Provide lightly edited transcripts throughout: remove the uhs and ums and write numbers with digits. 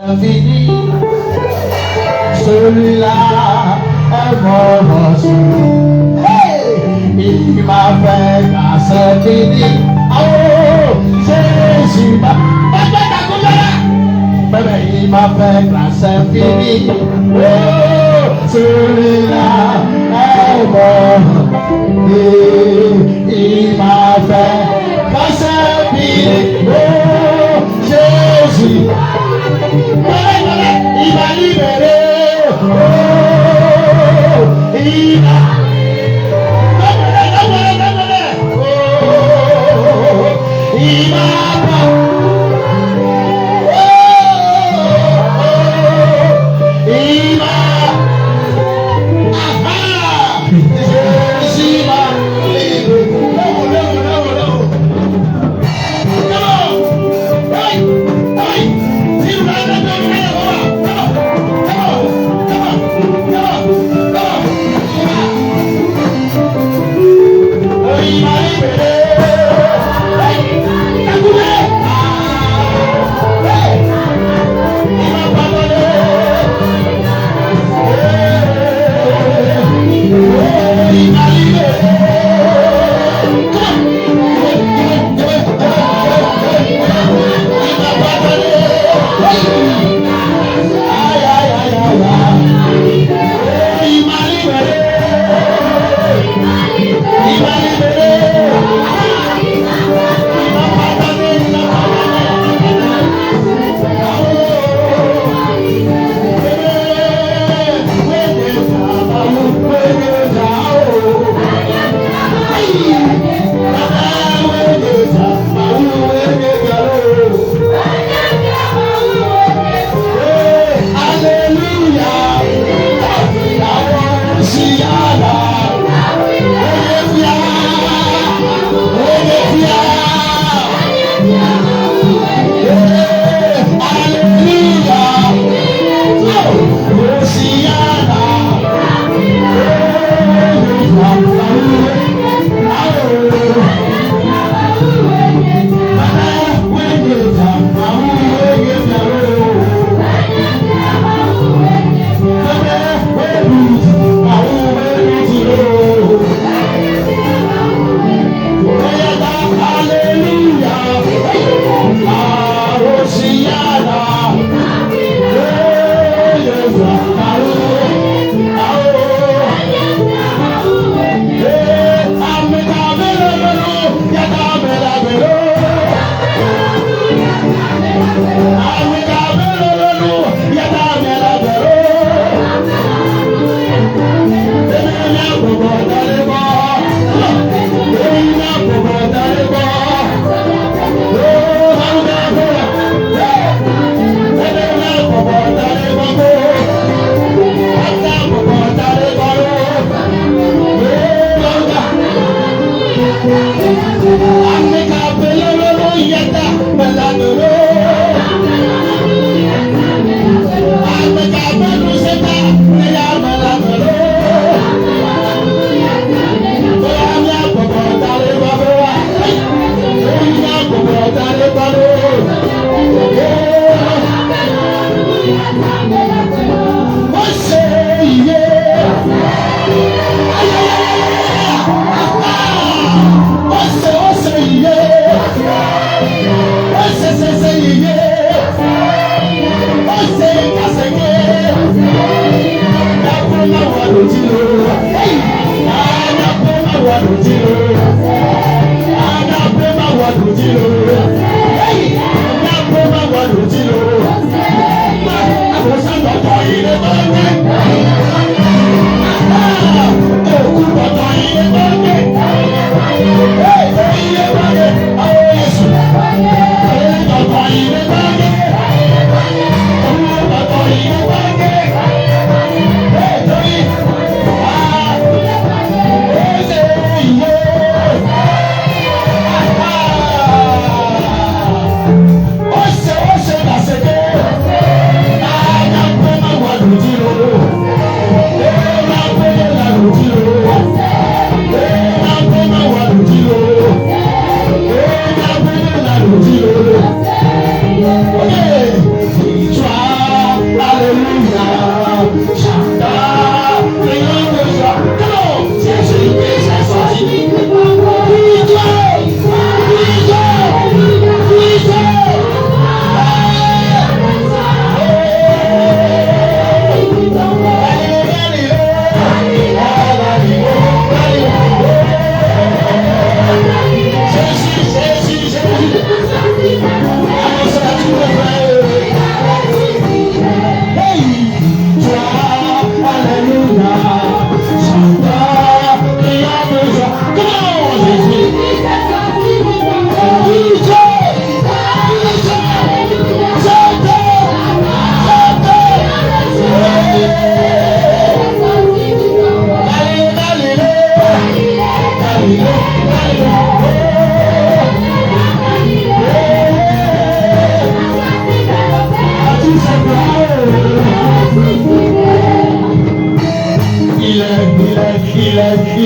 Fini, celui-là est mon reçu. Il m'a fait grâce fini. Oh, Jésus m'a il m'a fait grâce fini. Oh, celui-là est mon il m'a fait grâce fini. Oh, Jésus. Il m'a libéré. Oh, il m'a. Oh, il m'a.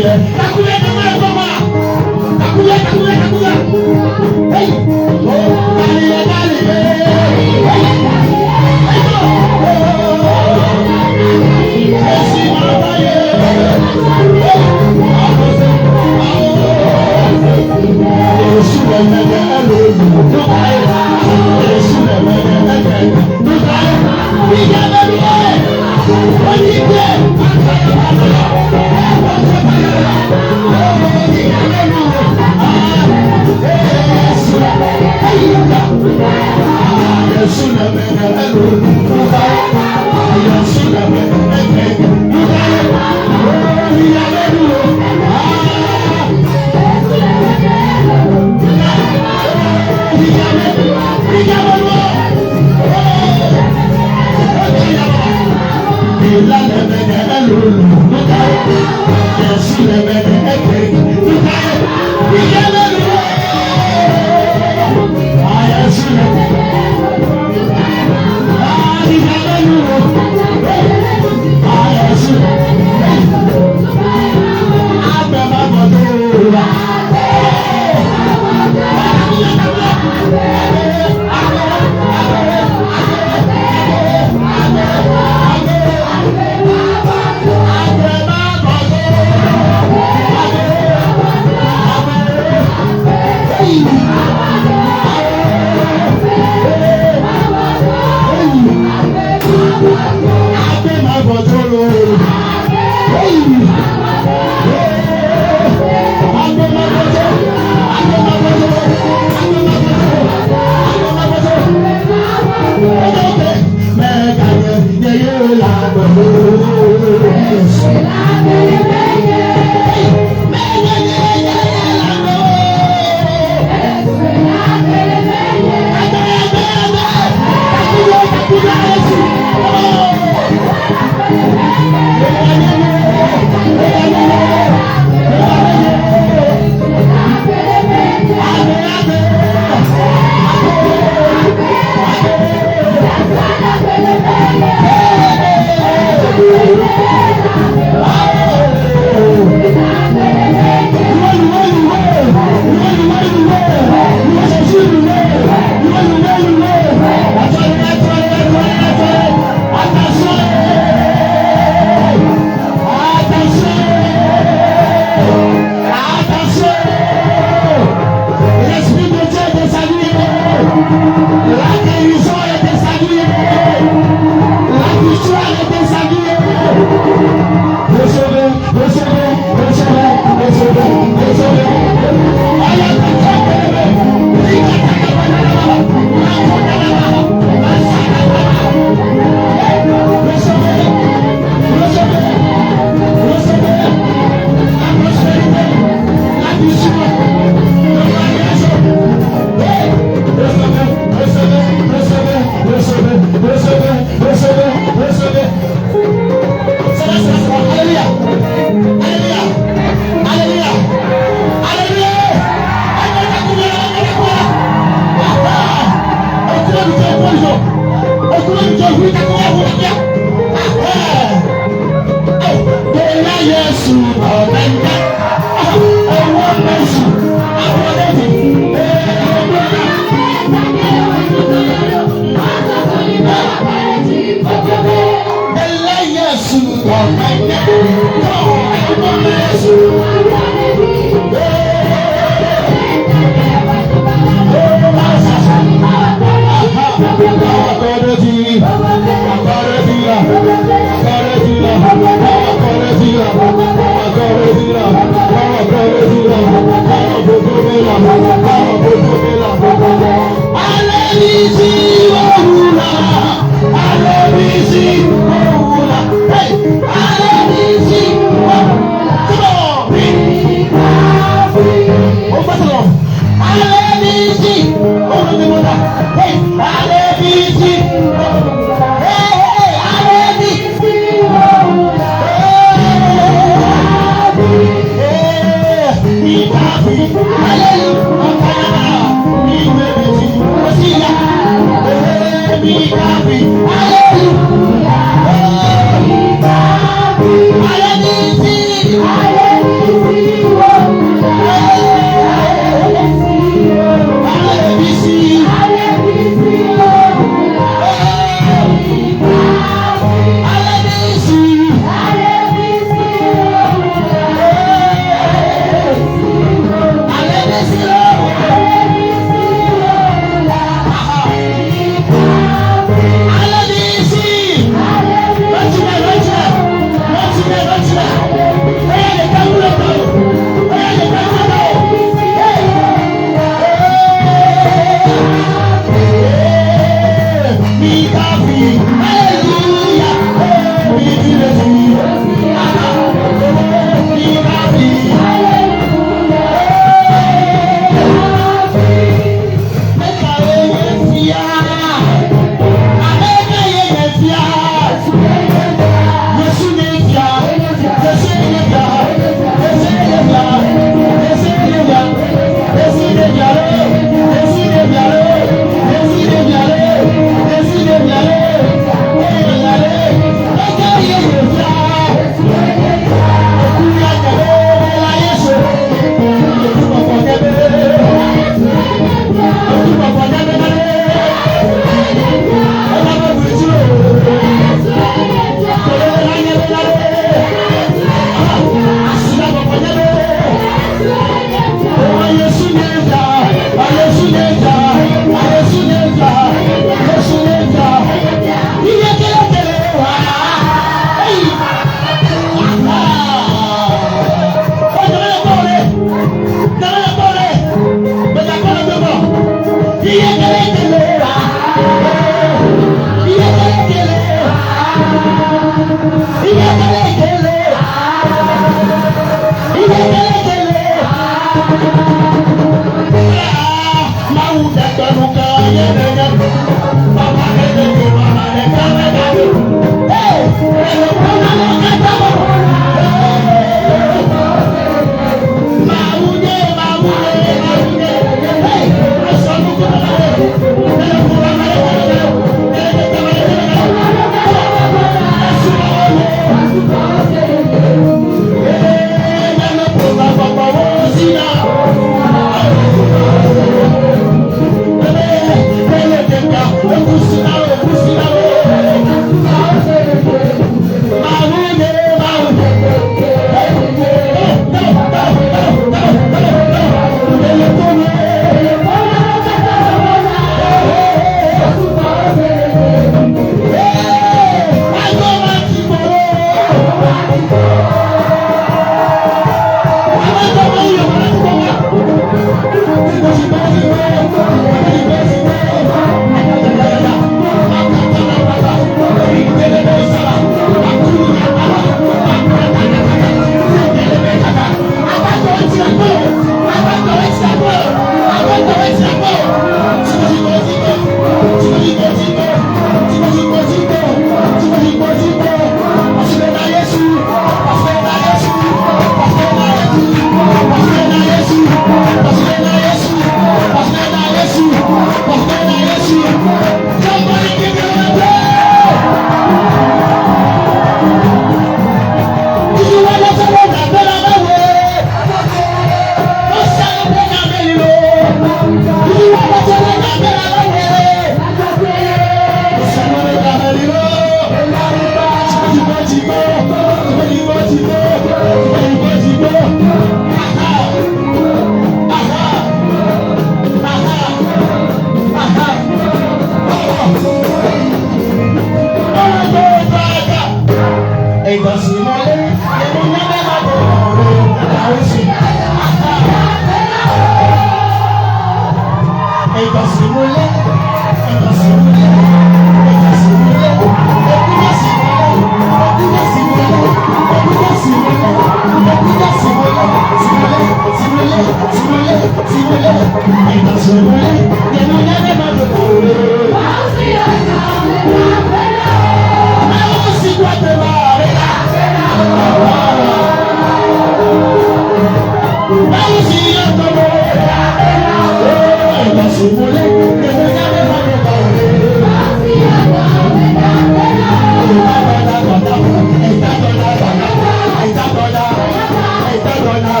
Come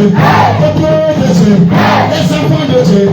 Dieu, peuple de Dieu, les enfants de Dieu,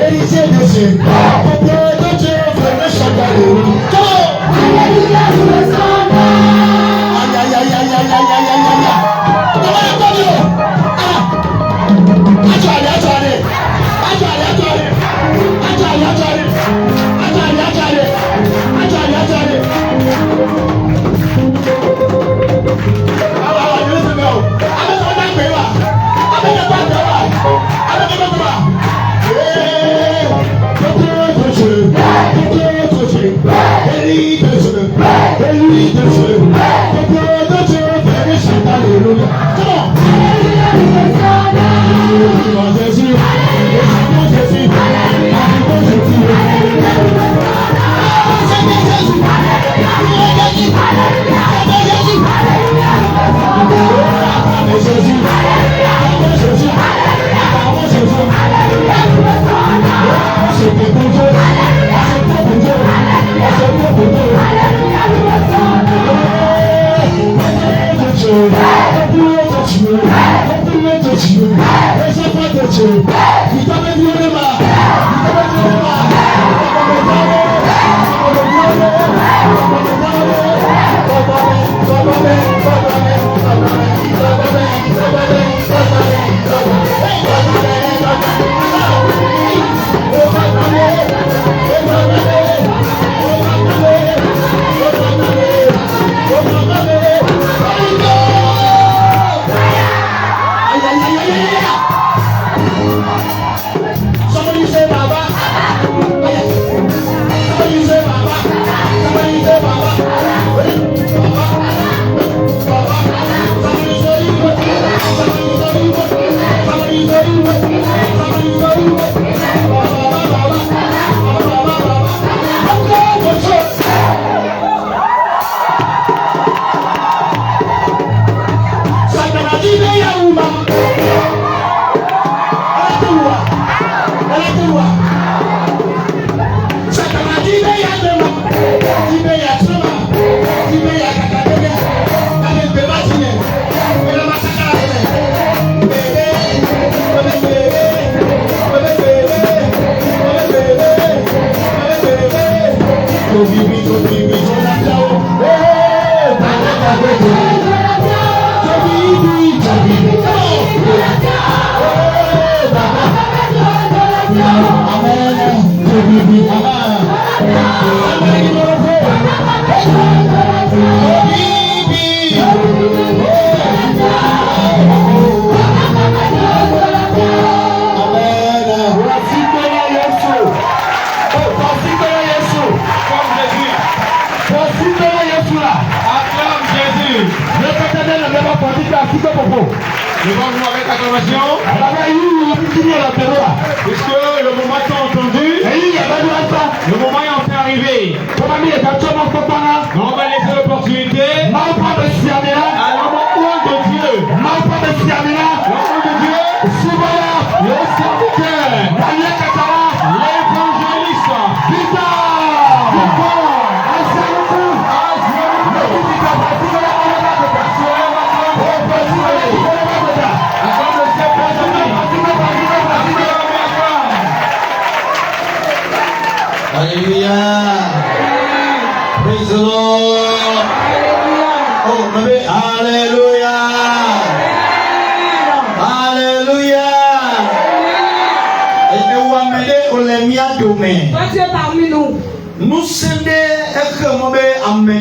héritiers de Dieu, peuple de Dieu, venez chanter Alléluia. Alléluia, louez son nom. Aïe, aïe, aïe, aïe, aïe, aïe, aïe, aïe, aïe.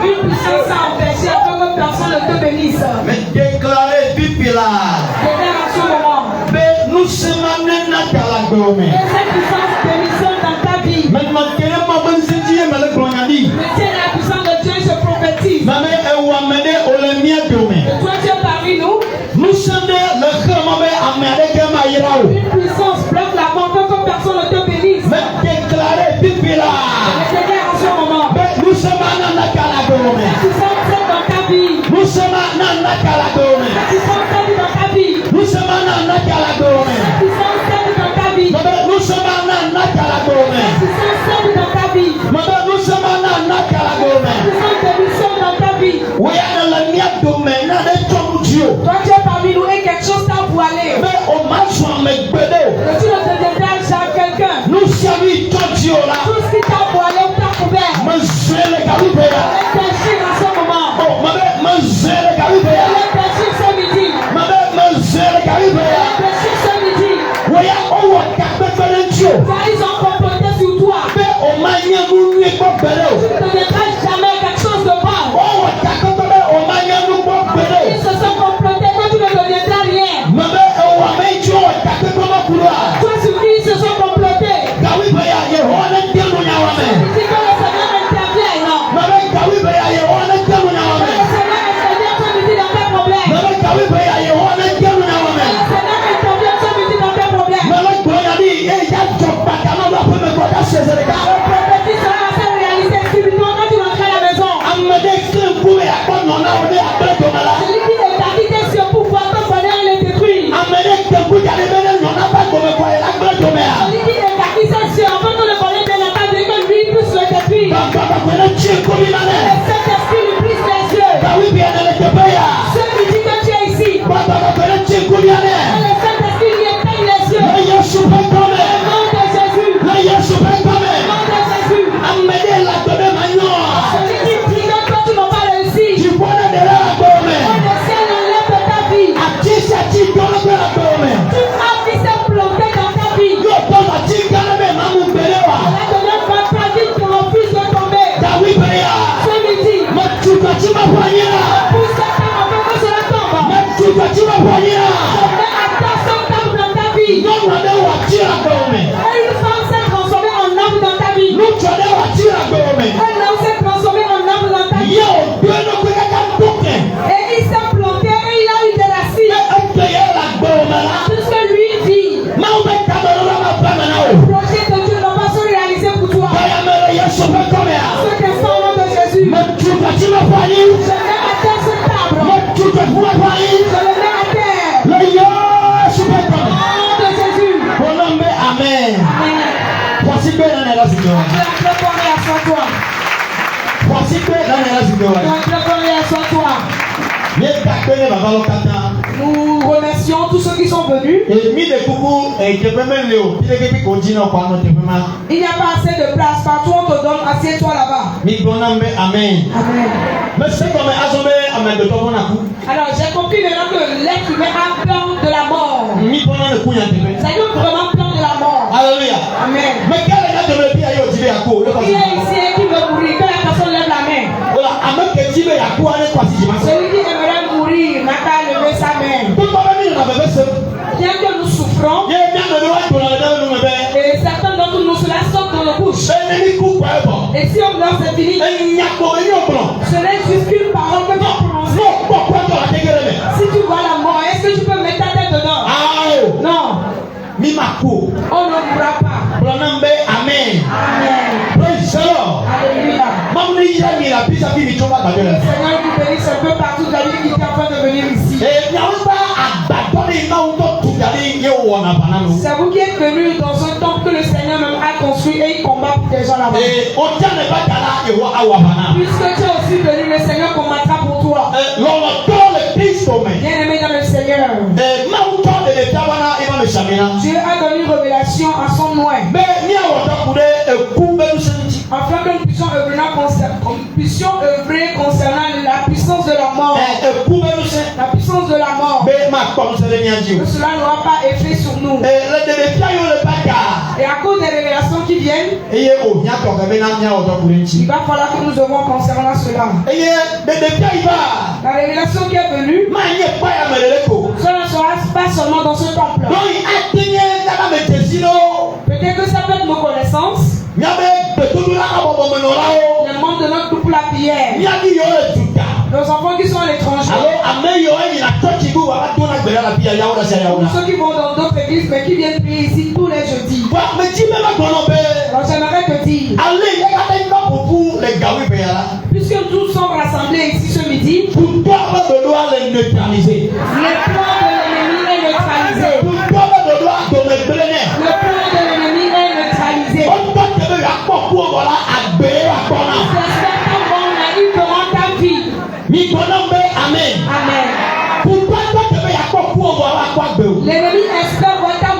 Une puissance a empêché à que personne ne te bénisse. Mais déclarer Bibila. Nous sommes amenés. Et cette puissance bénissante dans ta vie. Mais c'est la puissance de Dieu, je prophétise. Et toi, Dieu parmi nous. Nous sommes Une puissance bloque la porte que personne ne te bénisse. Mais déclarer Bibila. Et déclare en ce moment. Nous sommes la puissance dans ta vie. Nous sommes la puissance dans ta vie. Nous sommes la puissance dans ta vie. Nous sommes la puissance dans ta vie. Nous sommes dans ta vie. Oui, toi tu es parmi nous et quelque chose tu ne te déplaces à quelqu'un. Nous sommes Dieu là. Tout ce qui t'a voilé ou t'a couvert. Mais je le garde. T'agis dans ce moment. Oh, mais je le garde. T'agis ce midi. Mais je le garde. T'agis ce midi. Oui, on va capter Dieu. Car ils ont comploté sur toi. Mais on m'a dit que nous ne pouvons pas. Tu ne deviendras jamais quelque chose de bon. On va capter on m'a dit que nous ne pouvons pas. Ils se sont complotés que tu ne deviendras rien. Mais on va mettre Dieu à capter comment couloir. Toi sur qui ils se sont complotés. Car oui, mais il y a un Dieu nous n'a pas. Tu dis que le Seigneur intervient, non. Mais car oui, mais il y a un Dieu nous n'a pas. Le Seigneur intervient ce midi dans tes problèmes. Mais car oui, mais il y a un Dieu nous n'a pas. Le Seigneur intervient ce midi dans tes problèmes. Mais quand il a dit, il y a Dieu pas qu'à nous la première fois dans ces égards. Le prophétie sera assez réalisé subitement quand tu rentreras à la maison. Amade kile mkume ya kwa nona ode apre tomala. Celui qui est habité sur pour pouvoir te connaître et les détruire. Amade kile mkume ya lebele nona pa kome kwa ya apre tomela. Celui qui est habité sur avant de le connaître bien entendu que lui puisse le détruire. Baba kwena chie komi Et mane. cet esprit lui brise les yeux. Kawi bien ele tepeya. Ceux qui disent que tu es ici. Baba kwena chie komi Et mane. le Saint-Esprit lui éteigne les yeux. Le Yesu pe kome. Au nom de Jésus. Le Yesu pe Au kome. nom de Jésus. Amade la tome manyo. Celui qui dit que toi tu n'as pas réussi. Jibwana de la kome. Oh, le ciel enlève ta vie. Atisa chikona de la kome. Tu as vu se planter dans ta vie. Yo tola chikana me mamu belewa. La dernière fois, ta vie te refuse de tomber. Kawi beya. Ce midi, Machuka chima fanyela. pousse ta femme afin que cela tombe. Machuka chima fanyela. Fais attention tombe dans ta vie. Nyɔnu aɖe wɔ ati le agbewo me. Et une femme s'est transformée en homme dans ta vie. Ŋutsu aɖe wɔ ati le agbewo me. Un homme s'est transformé en homme dans ta vie. Ye wòdo eɖokui kaka ŋutɔ. Et il s'est planté et il a eu de la scie. Ete ye le agbewo me la. Puisque lui vit. Mawu be tameɖoɖo ma ƒe me na wo. Projet de Dieu n'a pas se réaliser pour toi. Bayame le Yesu ƒe kɔmea. Ce descend au nom de Jésus. Metu gati me ƒe anyi. Je mets à terre ce table. Metu gati me ƒe anyi. Je le mets à terre. Le Yesu ƒe Au kɔme. nom de Jésus. Wòlɔm be amen. Amen. Xɔasi gbe nane le zikpui wa. Préparez à soi toi. Xɔasi gbe nane le zikpui wa. Préparez à soi toi. Míeda kpe ne babalo katã. Nous remercions tous ceux qui sont venus. Mi de kuku teƒe mele o. Ti ɖeke ko dzi na xɔa nɔ teƒe ma. Il n'y a pas assez de place. Partout on te donne, assieds-toi là-bas. Mi gblɔ nam be amen. Amen. Mese gɔme azɔ be amegbetɔ ƒe naku. Alors j'ai compris maintenant que l'être humain a peur de la mort. Mi bɔna ne kunya teƒe. Ça veut vraiment peur de la mort. Alléluia. Amen. Me ke le nya tome bi ayi o dzi be yaku o. Qui est ici et qui veut mourir? Que la personne lève la main. Wala ame ke dzi be yaku ane kɔ asi dzi ma se. Celui qui aimerait mourir n'a qu'à lever sa main. Gbogbo be mi nana bebe se. Bien que nous souffrons, Ye mia me be wa gbɔna le ɖe nume be. et certains d'entre nous cela sort dans nos bouches. Be ne mi ku kɔ ebɔ. Et si on meurt, c'est fini. Enya kpɔ enyo gblɔ. Ce n'est juste qu'une parole que tu as prononcée. N'o kpɔ kɔtɔ la tege le me. Si tu vois la mort, est-ce que tu peux mettre ta tête dedans? Awo. Non, Mi ma ku. on ne mourra pas. Gblɔ nam be amen. Amen. Praise the Lord. Alléluia. Mamu ne yira mi la bisa fi mi tso ba gbadɔ le. Seigneur, nous bénisse un peu partout. David qui est en train de venir ici. Miawo ba agbadɔ ne mawu tɔ tu da ne ye wɔ na bana no. C'est vous qui êtes venus dans un temple que le Seigneur même a construit et il combat pour des gens là-bas. O ja ne ba da la ye wɔ awɔ bana. Puisque tu es aussi venu, le Seigneur combattra pour toi. Lɔlɔtɔ le Kristo me. Bien-aimé dans le Seigneur, Mawu tɔ de le tabana ema me samina. Dieu a donné une révélation à son nom. Be miawɔ dɔ ku ɖe eku be nusẽ ŋuti. Afin que nous puissions œuvrer concernant la puissance de la mort. Eku be nusẽ. La puissance de la mort. Be ma kpɔ nusẽ ɖe mia dzi Que o. cela n'aura pas effet sur nous. Le ɖeɖefia yiwo le ba da. Et à cause des révélations qui viennent, Eye o miatɔ ke be na miawɔ dɔ ku ɖe il ŋuti. va falloir que nous œuvrons concernant cela. Eye ɖeɖefia yi va. La révélation qui est venue, Ma nye kpa ya me le le ko. cela ne sera pas seulement dans ce temple. Donc ate nye dada me desi no. Peut-être que ça peut être nos connaissances, Miabe gbedodo la ka bɔbɔ me nɔlawo. les membres de notre groupe La Prière, Miabi yiwo le duta. nos enfants qui sont à l'étranger, Alo ame yiwo yina tɔtsi bu wa do na gbe la fi ya yawo na sia yawo na. ceux qui vont dans d'autres églises mais qui viennent prier ici tous les jeudis. Wa me dzi me ma gbɔnɔ be. Alors j'aimerais te dire, Ale ye ka te ŋgɔ ƒoƒu le gawi be ya la. puisque nous sommes rassemblés ici ce midi, Tutɔ be dodoa le neutraliser. le plan de l'ennemi est neutralisé. Tutɔ be dodoa dome gble nɛ. Le plan de l'ennemi est neutralisé. Wotɔ te be yakpɔ kuwo bɔ la agbe wa gbɔna. J'espère qu'un bon mari fera ta vie. Mi gbɔna be amen. Amen. Tutɔ te be yakpɔ kuwo bɔ la kɔ agbe o. L'ennemi espère voir ta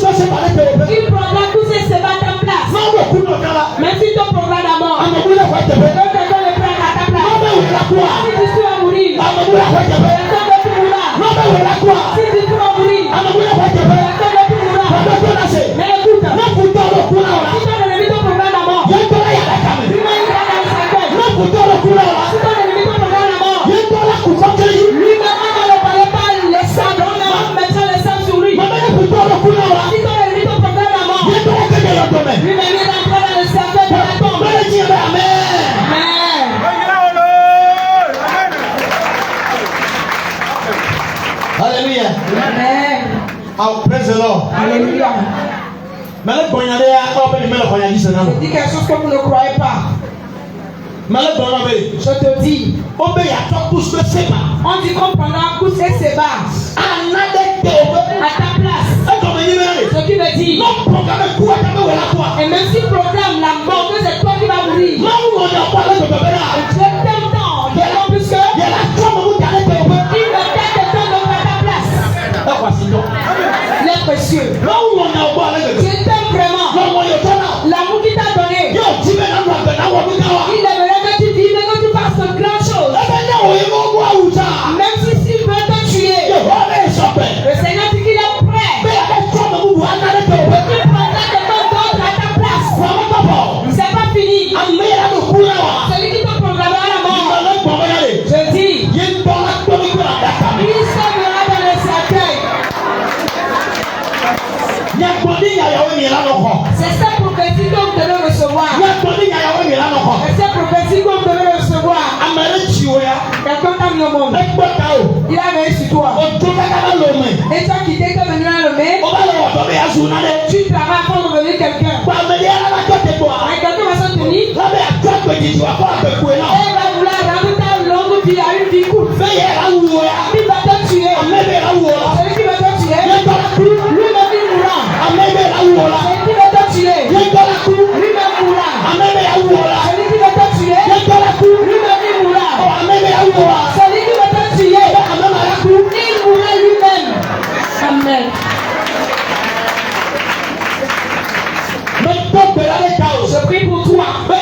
Il prendra tous ces sébats à ta place. Même si ton programme à mort, quelqu'un le prend à ta place. Si tu suis à mourir, quelqu'un ne plus mourra. Si tu suis à mourir, quelqu'un ne plus mourra. Mais écoute, si ton ennemi ton programme à mort, lui-même il va dans le cercueil. Si ton ennemi ton programme à mort, lui-même on ne le parlait pas les sables, on mettra les sables sur lui. Si ton ennemi ton programme à mort, lui-même il rentrera dans le cercueil de la tombe. Amen. Hallelujah. Amen. Oh, praise the Lord. Alléluia. Mais le poignardé a open le poignardé c'est non. Je dis quelque chose que vous ne croyez pas. Mais le poignardé. Je te dis. Obéis à toi pour ce c'est pas. On dit qu'on prendra un coup de ses bases. À ta place. Ce qui veut dire. Et même si le programme la mort, que c'est toi qui vas mourir. Dieu t'aime tant. Tellement plus que. Il me tient de temps à ta place. Il est précieux. Dieu t'aime vraiment. L'amour qu'il t'a donné. Il aimerait que tu vives et que tu fasses de grandes choses. Même si veut te tuer. Le Seigneur dit qu'il est prêt. Il prendra quelqu'un d'autre à ta place. C'est pas fini. Celui qui te programmera la mort. Je dis. Il s'aimera dans le cercueil. C'est cette prophétie qu'on devait recevoir. C'est cette prophétie qu'on devait recevoir. Quelqu'un t'a mis au monde. Il a veillé sur toi. Et tu as quitté, tu es venu à l'homme. Tu travailles pour revenir quelqu'un. Et quelqu'un va se tenir. Et il va vouloir rendre ta longue vie à une vie courte. Il va te tuer. Celui qui va te tuer, lui-même il mourra. Celui qui va te tuer, lui-même mourra. Celui qui va te tuer, lui-même il mourra. Celui qui va te tuer, il mourra lui-même. Amen. Je prie pour toi. Quand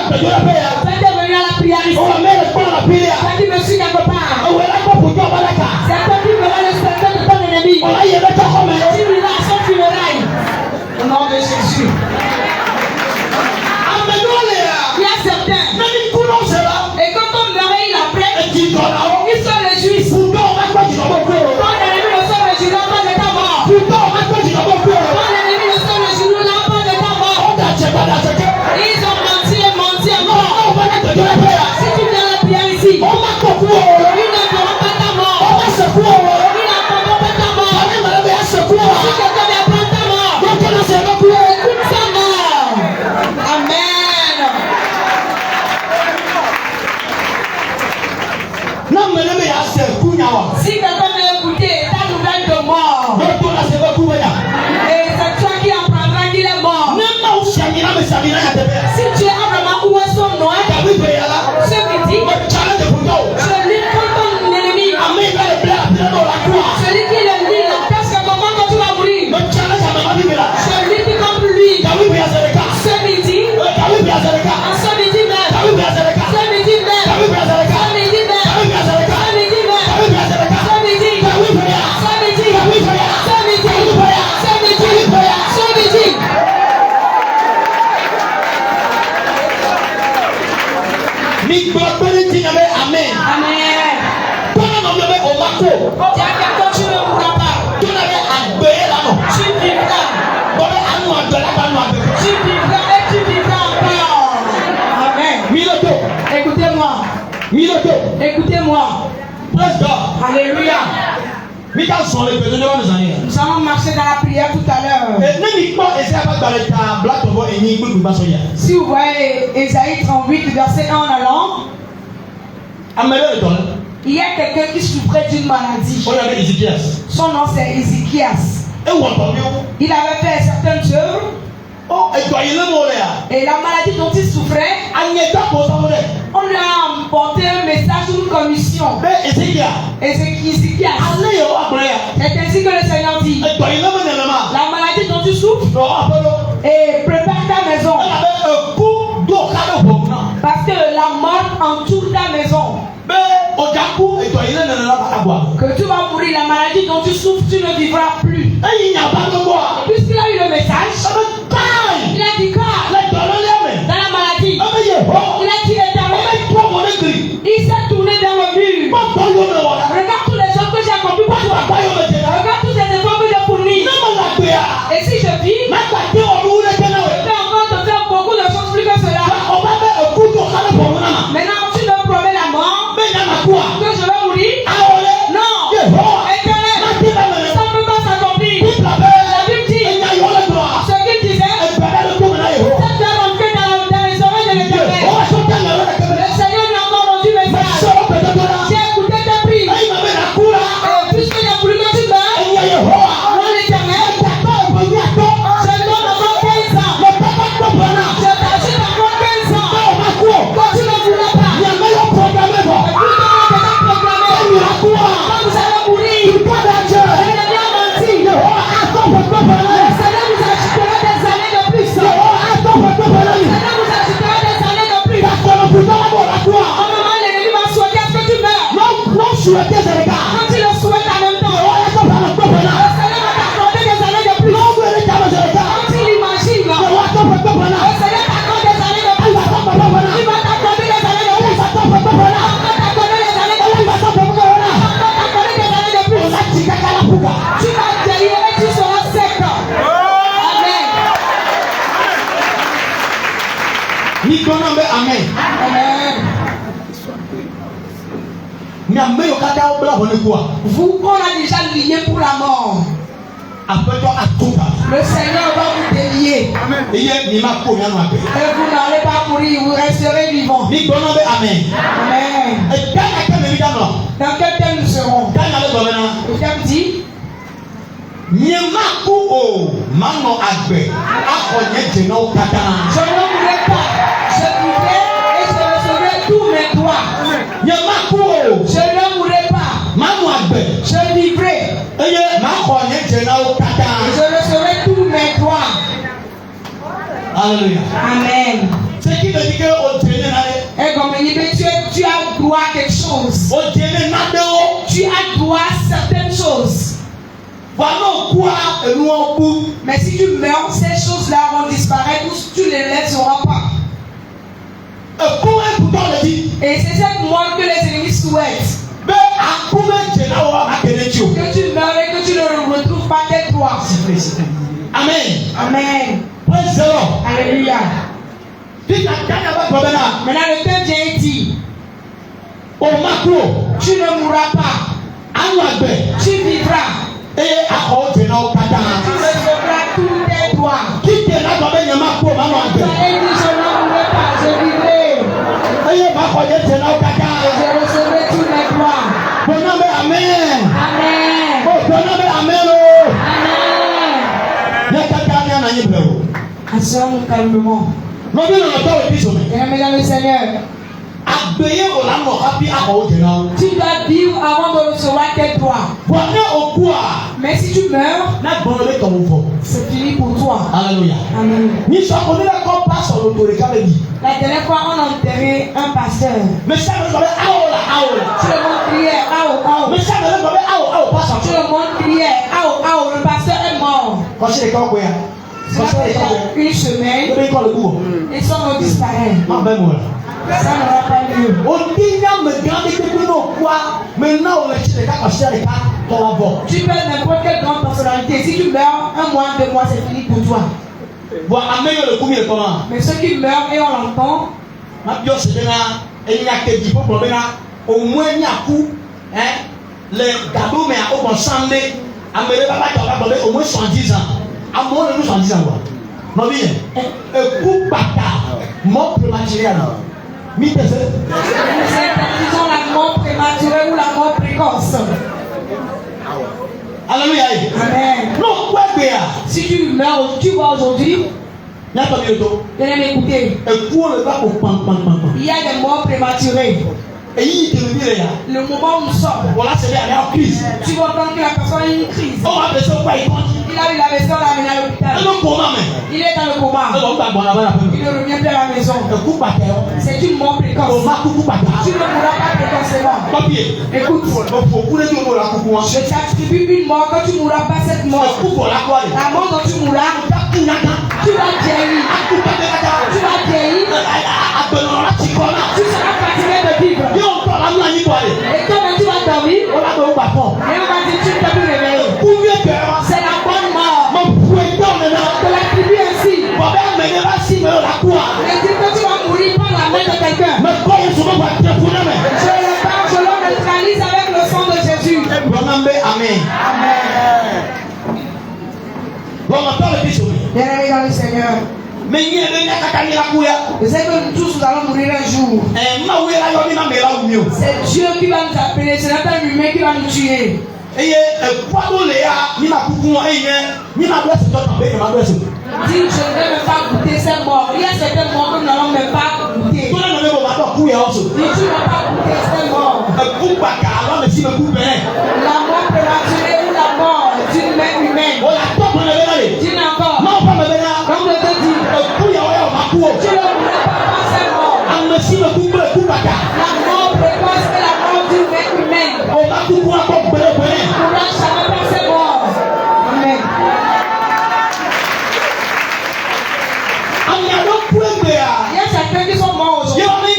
tu es venu à la prière ici, quand tu me suis quelque part, c'est toi qui verras le cercueil de ton ennemi. Tu verras son funérailles. Au nom de Jésus. Il y a certains. Et quand on meurt, il appelle. Ils se réjouissent. Ton ennemi ne se réjouira pas de ta mort. Ton ennemi ne se réjouira pas de ta mort. Ils ont menti et menti encore. Si tu viens à la prière ici, ils n'attendront pas ta mort. Ils n'attendront pas ta mort. Si quelqu'un vient prendre ta mort, écoute sa mort. Amen. Si quelqu'un veut écouter ta nouvelle de mort, et c'est toi qui apprendras qu'il est mort. Si tu es vraiment où est son noir, ce qui dit, je lis contre ton ennemi. Celui qui le lit, parce que comment quand tu vas mourir, je lis contre lui. Ce midi, en ce midi même, ce midi même, ce midi même, ce midi même, ce midi même, ce midi, ce midi. Amen. Amen. Tiens, quelqu'un, tu ne mourras pas. Tu vivras. Tu vivras et tu vivras encore. Amen. Écoutez-moi. Écoutez-moi. Praise God. Alléluia. Nous allons marcher dans la prière tout à l'heure. Si vous voyez Ésaïe 38, verset 1 en allant, il y a quelqu'un qui souffrait d'une maladie. Son nom c'est Ézéchias. Il avait fait certaines œuvres. Et la maladie dont il souffrait, on lui a emporté un message, une commission. Ézéchias. C'est ainsi que le Seigneur dit. La maladie dont Et prépare ta maison. Parce que la mort entoure ta maison. Que tu vas mourir, la maladie dont tu souffres, tu ne vivras plus. Puisqu'il a eu le message, il a dit quoi? Dans la maladie, il a dit éternel. Il s'est tourné vers le mur. Regarde tous les hommes que j'ai accomplis pour toi. Regarde tous les efforts que j'ai fournis. Et si je vis, je peux encore te faire beaucoup de choses plus que cela. Maintenant, tu me promets la mort, que je vais mourir. Non, éternel, ça ne peut pas s'accomplir. La Bible dit, ce qu'il disait, c'est de rentrer dans les oreilles de l'éternel. Le Seigneur lui a encore rendu message. J'ai écouté tes prières. Et puisque j'ai voulu que tu meurs, moi l'éternel, je donne encore 15 ans. Je t'achète encore 15 ans. Quand tu ne voulais pas. Et puis quand on a déjà programmé. Quand vous allez mourir, je n'ai rien menti. Le Seigneur vous ajoutera des années de plus. Le Seigneur vous ajoutera des années de plus. Au moment l'ennemi va souhaiter à ce que tu meurs. Quand tu le souhaites en même temps, le Seigneur va t'accorder des années de plus. Quand tu l'imagines, le Seigneur t'accorde des années de plus. Il va t'accorder des années de plus. Il va t'accorder des années de plus. Il va t'accorder des années de plus. Tu vas guérir et tu seras sec. Amen. Amen. Amen. Vous, on a déjà lié pour la mort. Le Seigneur va vous délier. Et vous n'allez pas mourir, vous resterez vivant. Amen. Amen. Dans quel thème nous serons? Le thème dit je ne mourrai pas, je vivrai et je recevrai tous mes droits. Je ne mourrai pas, je vivrai et je recevrai tous mes droits. Alléluia. Amen. Ce qui veut dire que et comme il dit, tu as droit à quelque chose. Tu as droit à certaines choses. Mais si tu meurs, ces choses-là vont disparaître ou tu ne les laisseras pas. Et c'est cette mort que les ennemis souhaitent. Que tu meurs et que tu ne retrouves pas tes droits. Amen. Amen. Praise the Lord. Alléluia. Maintenant le thème vient dit tu ne mourras pas. Tu vivras. Tu recevras tous tes droits. Et dit je ne mourrai pas, je vivrai. Et je recevrai tous mes droits. Amen. Amen. Amen. Asseyons-nous calmement. Mesdames et Seigneur, tu dois vivre avant de recevoir tes droits. Mais si tu meurs, c'est fini pour toi. Alléluia. Amen. La dernière fois, on a enterré un pasteur. Tu le montres crier, tu le montres crier, le pasteur est mort. Cela fait une semaine, et son nom disparaît. Ça n'aura pas lieu. Tu peux n'importe quelle grande personnalité. Si tu meurs, un mois, 2 mois, c'est fini pour toi. Mais ceux qui meurent et on l'entend, les gâteaux, mais au bon sang, au moins 70 ans. À moins de nous 70 ans. Non, bien. Coup bâtard. Mort prématurée. nous interdisons la mort prématurée ou la mort précoce. Alléluia. Amen. Non, quoi faire? Si tu meurs, tu vois aujourd'hui, il y a des morts prématurées. Le moment où nous sommes, voilà, c'est aller en crise. Tu vas entendre que la personne a une crise. On va faire ça quoi? Il Il a eu la maison, l'a amené à l'hôpital. Il est dans le coma. Il ne revient plus à la maison. C'est une mort précoce. Tu ne mourras pas précocement. Écoute, je t'attribue une mort. Quand tu mourras pas cette mort, la mort dont tu mourras, tu vas vieillir. Tu vas vieillir. Tu seras fatigué de vivre. Et toi tu vas dormir. Et on va dire tu ne peux plus réveiller. C'est la bonne mort. De la tribu ainsi. Et dis que tu vas mourir par la main de quelqu'un. Je le neutralise avec le sang de Jésus. Amen. Bien-aimés dans le Seigneur. Je sais que nous tous nous allons mourir un jour. C'est Dieu qui va nous appeler. Ce n'est pas un humain qui va nous tuer. Dis, je ne vais même pas goûter cette mort. Il y a certaines morts que nous n'allons même pas goûter. Dis, tu ne vas pas goûter cette mort. La mort prématurée ou la mort d'une main humaine. Dis encore. Comme je te dis, tu ne voulais pas cette mort. La mort précoce et la mort d'une main humaine. Tu ne pourras jamais passer mort. Amen. Il y a certains qui sont morts aujourd'hui.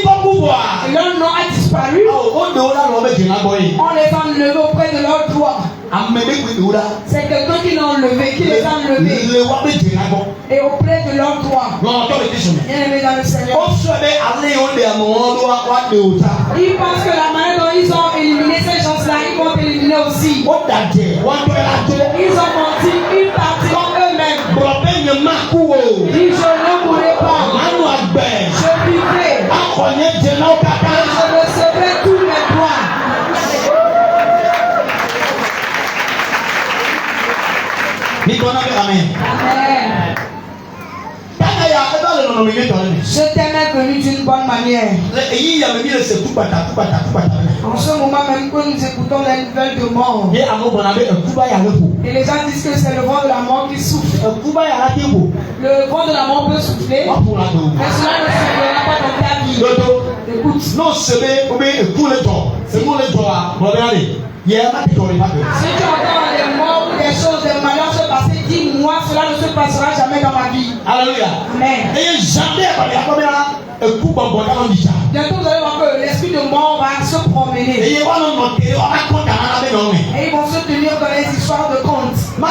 Et leur nom a disparu. On les a enlevés auprès de leur droit. C'est quelqu'un qui l'a enlevé, qui les a enlevés. Et auprès de leur droit. Bien-aimés dans le Seigneur. Ils pensent que la manière dont ils ont éliminé ces gens-là, ils vont éliminer aussi. Ils ont menti, ils partiront eux-mêmes. Ils je ne mourrai pas. Je vivrai. Je recevrai tous mes droits. Amen. Je t'aime connu d'une bonne manière. En ce moment même que nous écoutons la nouvelle de mort. Et les gens disent que c'est le vent de la mort qui souffle. Le vent de la mort peut souffler, mais cela ne soufflera pas dans ta vie. Écoute. Si tu entends des morts ou des choses, des malheurs se passer, dis-moi, cela ne se passera jamais dans ma vie. Alléluia. Amen. Bientôt vous allez voir que l'esprit de mort va se promener. Et ils vont se tenir dans les histoires de contes. Je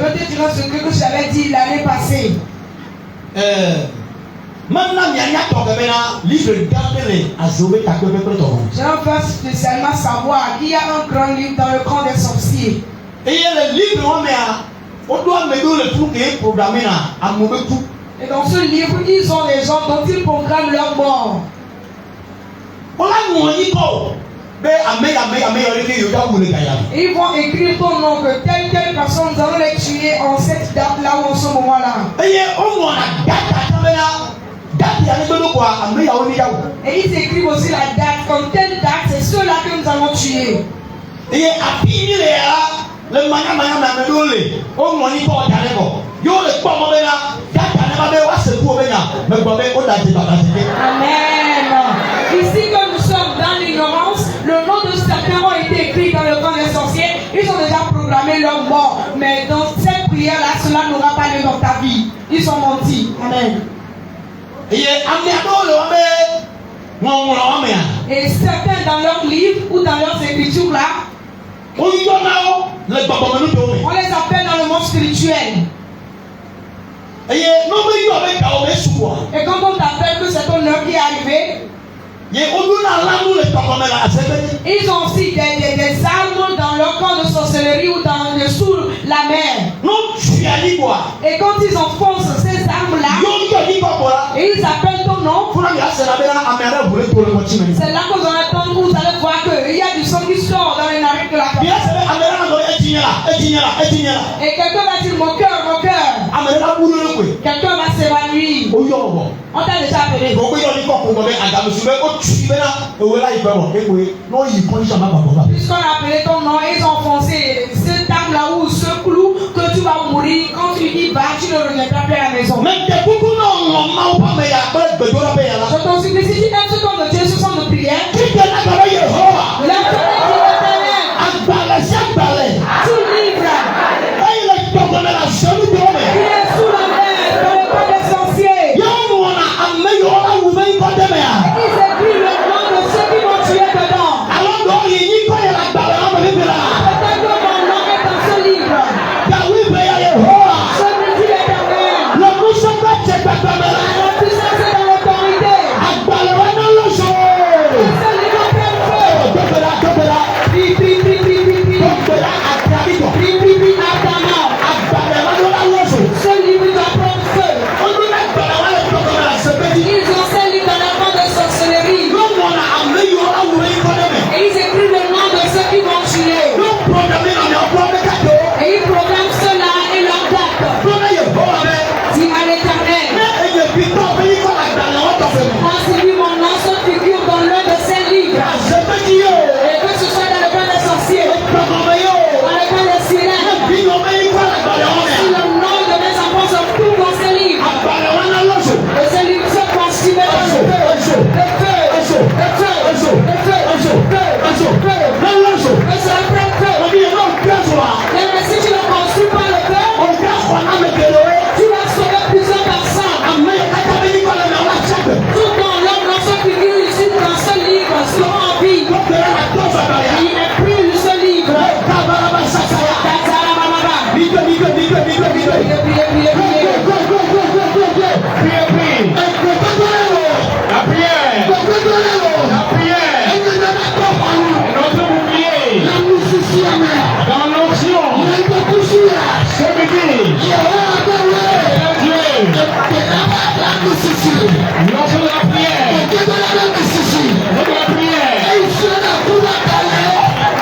veux te dire ce que j'avais dit l'année passée. J'aimerais spécialement savoir qu'il y a un grand livre dans le camp des sorciers. Et dans ce livre, ils ont les gens dont ils programment leur mort. Et ils vont écrire ton nom que telle personne, nous allons les tuer en cette date-là ou en ce moment-là. Et ils écrivent aussi la date, comme telle date, c'est ceux-là que nous allons tuer. Amen. Ici que nous sommes dans l'ignorance, le nom de certains ont été écrits dans le camp des sorciers. Ils ont déjà programmé leur mort. Mais dans cette prière-là, cela n'aura pas lieu dans ta vie. Ils sont mentis. Amen. Et certains dans leurs livres ou dans leurs écritures là, on les appelle dans le monde spirituel. Et quand on t'appelle que c'est ton heure qui est arrivée, ils ont aussi des armes dans leur camp de sorcellerie ou sous la mer. Et quand ils enfoncent ces armes-là, et ils appellent ton nom, c'est là que vous allez entendre, vous allez voir qu'il y a du sang qui sort dans les narines de la personne. Et quelqu'un va dire mon cœur, mon cœur. Quelqu'un va s'évanouir. On t'a déjà appelé. Puisqu'on a appelé ton nom, ils ont enfoncé cette arme fermes là où ce clou que tu vas mourir. Quand tu y vas, tu ne reviendras plus à la maison. Je t'en supplie, si tu aimes ce temps de Dieu, ce temps de prière, tout livre. Il est sous la mer, dans le pas des sorciers. Ils écrivent le nom de ceux qui vont tuer dedans. Peut-être que mon nom est dans ce livre. Ce midi l'éternel. La puissance est dans l'autorité. Ce livre plein de feu. Prie, prie, prie, prie, prie, prie. Prie, prie, prie, ardemment. Ce livre doit prendre feu. Ils ont ce livre dans la main de sorcellerie. Et ils écrivent le nom de ceux qui vont tuer. Et ils programment cela et leur date. Dis à l'éternel. Inscris mon nom se figure dans l'un de ces livres. Et que ce soit dans le cas des sorciers, dans le cas des sirènes, si le nom de mes enfants se trouve dans ces livres, et ces livres se consumés dans le feu. Le feu, le feu, le feu, le feu, le feu, que cela prenne feu. Mais si tu ne consumes pas le feu, tu vas sauver plusieurs personnes. Tout dans l'homme, dans ce figure ici, dans ce livre, sera en vie. Il est pris de ce livre. La prière. Notre bouclier. Dans l'onction. Ce midi. Dieu. L'onction de la prière.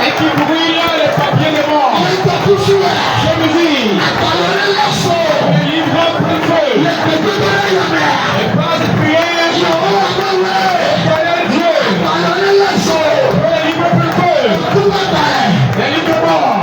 Et qui brûle les papiers de mort. Ce midi. Le livre prend feu. Et par cette prière. Éternel Dieu. Le livre prend feu. Les livres morts.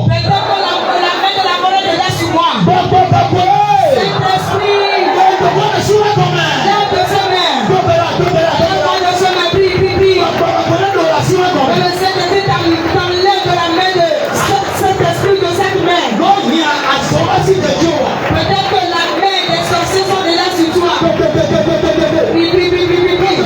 Peut-être que la main de la mort est déjà sur moi. Saint-Esprit, lève de sa main. Lève de sa main, prie, prie, prie. Que le Saint-Esprit t'enlève de la main de Saint-Esprit de cette main. Peut-être que la main des sorciers sont déjà sur toi. Prie, prie, prie, prie, prie, prie.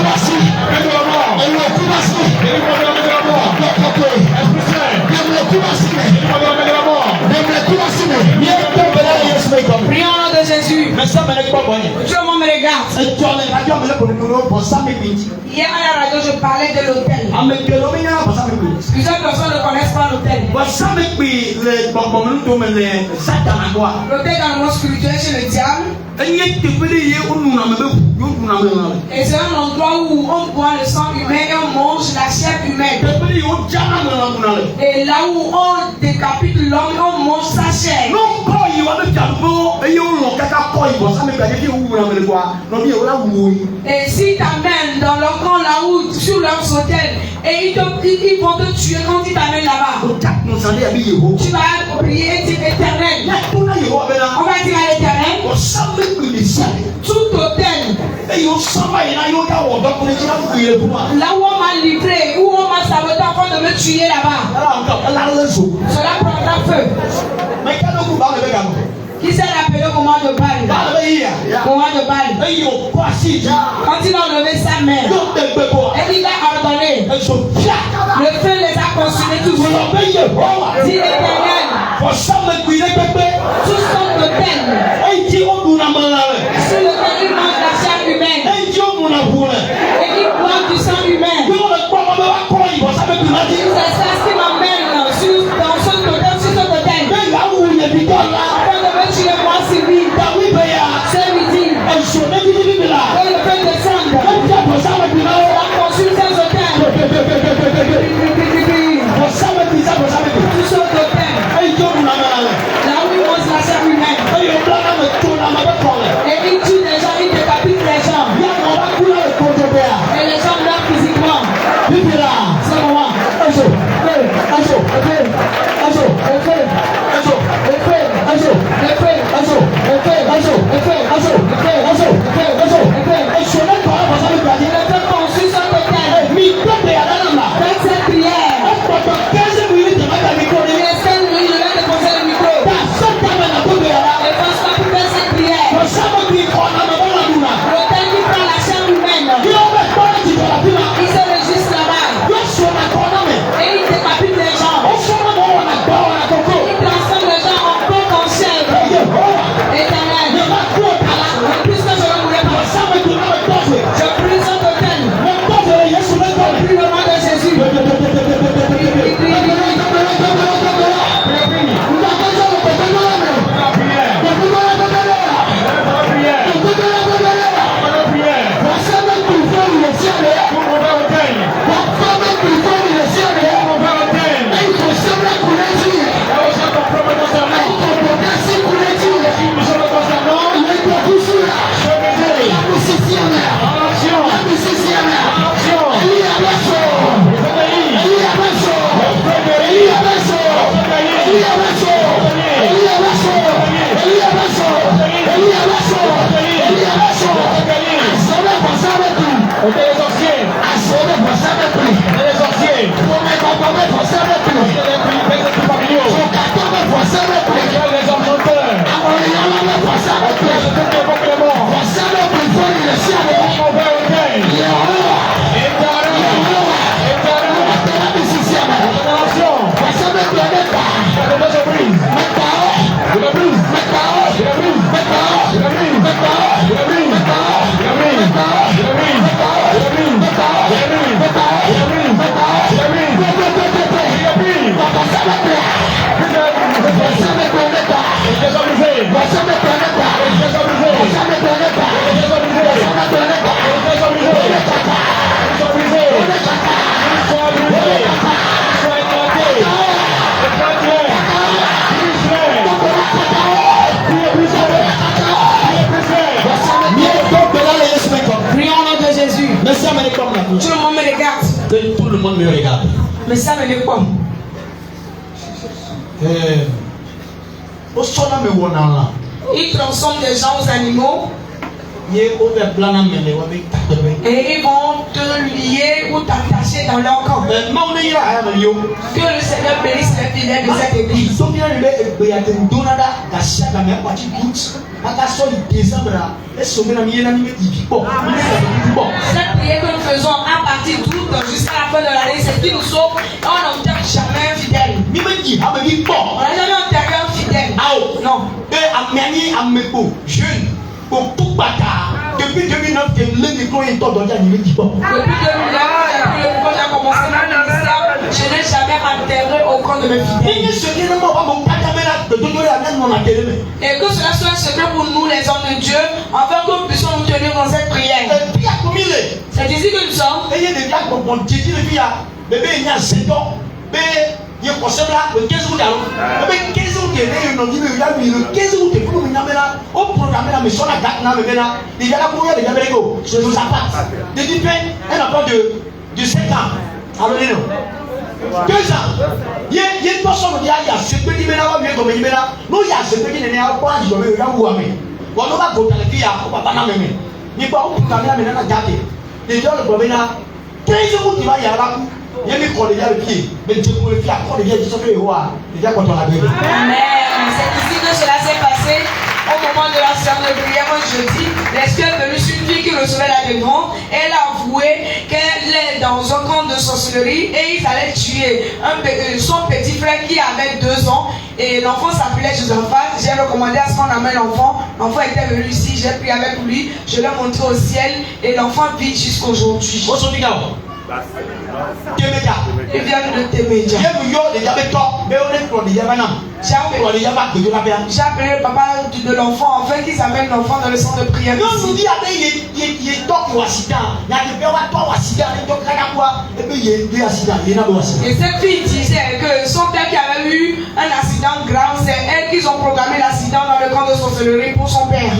Merci. Dieu me regarde. Hier à la radio, je parlais de l'hôtel. Plusieurs personnes ne connaissent pas l'hôtel. L'hôtel dans le monde spirituel chez le diable. Et c'est un endroit où on boit le sang humain et on mange la chair humaine. Et là où on décapite l'homme et on mange sa chair. Et si t'amènes dans leur camp là où, sur leur hôtel, et ils vont te tuer quand ils t'amènent là-bas, tu vas prier éternel. On va dire à l'éternel, tout hôtel, là où on m'a livré, où on m'a saboté afin de me tuer là-bas, cela prendra feu. Qui s'est rappelé au moment de balle? Moment de balle. Quand il a enlevé sa mère, et il a ordonné, le feu les a consumés tous. Dit l'Éternel, tout son hôtel, sur lequel il mange la chair humaine, et il boit du sang humain. C'est ça qui m'amène dans ce hôtel, afin de me tuer moi civil. C'est midi. Et le feu descendre. La consulte ces hôtels. Tout ce hôtel. Là où il mange la chair humaine. Et il tue les gens, il décapite les gens. Et les gens meurent physiquement. C'est le moment. Tout le monde me regarde. Tout le monde me regarde. Mais ça me dit quoi? Ils transforment des gens aux animaux. Et ils vont te lier ou t'attacher dans leur corps. Que le Seigneur bénisse les fidèles de cette église. Cette prière que nous faisons à partir d'août jusqu'à la fin de l'année, c'est qui nous sauve. On n'enterre jamais un fidèle. On n'a jamais enterré un fidèle. Non. Jeune. Beaucoup bâtard. Depuis 2009, le micro est en train de me dire. Depuis 2009, quand j'ai commencé mon ministère, je n'ai jamais enterré aucun de mes fidèles. Et que cela soit un secret pour nous, les hommes de Dieu, afin que nous puissions nous tenir dans cette prière. C'est ici que nous sommes. Il conseille là le 15 août alors. Le 15 août il est le 15 août il faut nous amener là au programme là mais sur la date là maintenant il y a la courrier de Gabriego sur nos apparts. De dit un enfant de 7 ans. Alors non. 2 ans. Il y a une personne qui a ce petit ménage bien comme il est là. Nous il y a ce petit n'est pas du domaine là où on est. On va voter la fille à papa na même. Ni pas au programme là maintenant date. Déjà le problème là 15 août il va y avoir il y a mis qu'on déjà le pied, mais Dieu pour le faire, qu'on déjà dit ça fait voir, déjà quand on a gagné. Amen. C'est ici que cela s'est passé. Au moment de la séance de prière, jeudi, l'esprit est venu sur une fille qui recevait la délivrance. Elle a avoué qu'elle est dans un camp de sorcellerie et ils allaient tuer son petit frère qui avait 2 ans. Et l'enfant s'appelait Josaphat. J'ai recommandé à ce qu'on amène l'enfant. L'enfant était venu ici, j'ai prié avec lui. Je l'ai montré au ciel et l'enfant vit jusqu'aujourd'hui. Il vient de Témédia. J'ai appelé le papa de l'enfant afin qu'il amène l'enfant dans le centre de prière. Et cette fille disait que son père qui avait eu un accident grave, c'est elle qui ont programmé l'accident dans le camp de sorcellerie pour son père.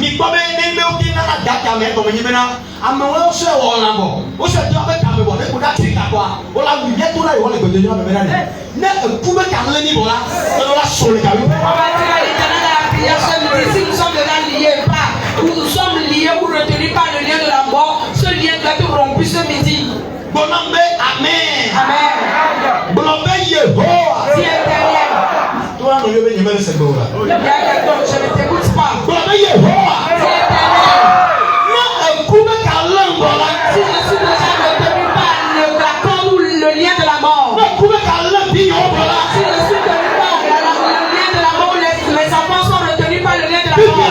Si nous sommes déjà liés pas, nous sommes liés ou retenus par le lien de la mort, ce lien doit être rompu ce midi. Amen. Si éternel. Je ne t'écoute pas. Si éternel. Si je suis déjà retenu par le corde ou le lien de la mort. Si je suis retenu par le lien de la mort, les enfants sont retenus par le lien de la mort.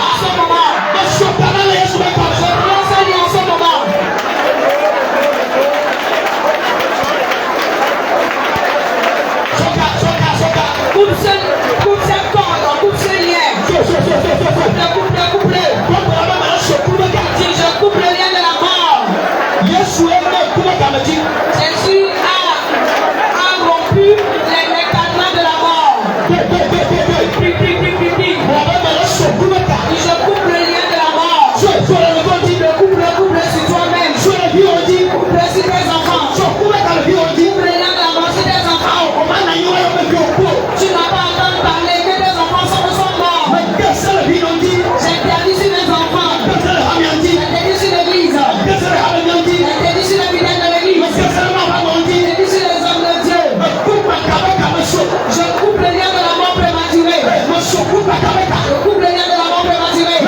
En ce moment. Je prends ce lien en ce moment. Coupe cette corde, coupe ce lien. Coupe. Si je coupe le lien de la mort. Jésus a rompu les cadenas de la mort. Je coupe le lien de la mort. Coupe-le sur toi-même. Coupe-le sur tes enfants. Coupe le lien de la mort sur tes enfants. Tu n'as pas entendu parler que tes enfants sont morts. J'interdis sur mes enfants. J'interdis sur l'église. J'interdis sur les fidèles de l'église. J'interdis sur les hommes de Dieu. Je coupe le lien de la mort prématurée. Je coupe le lien de la mort prématurée.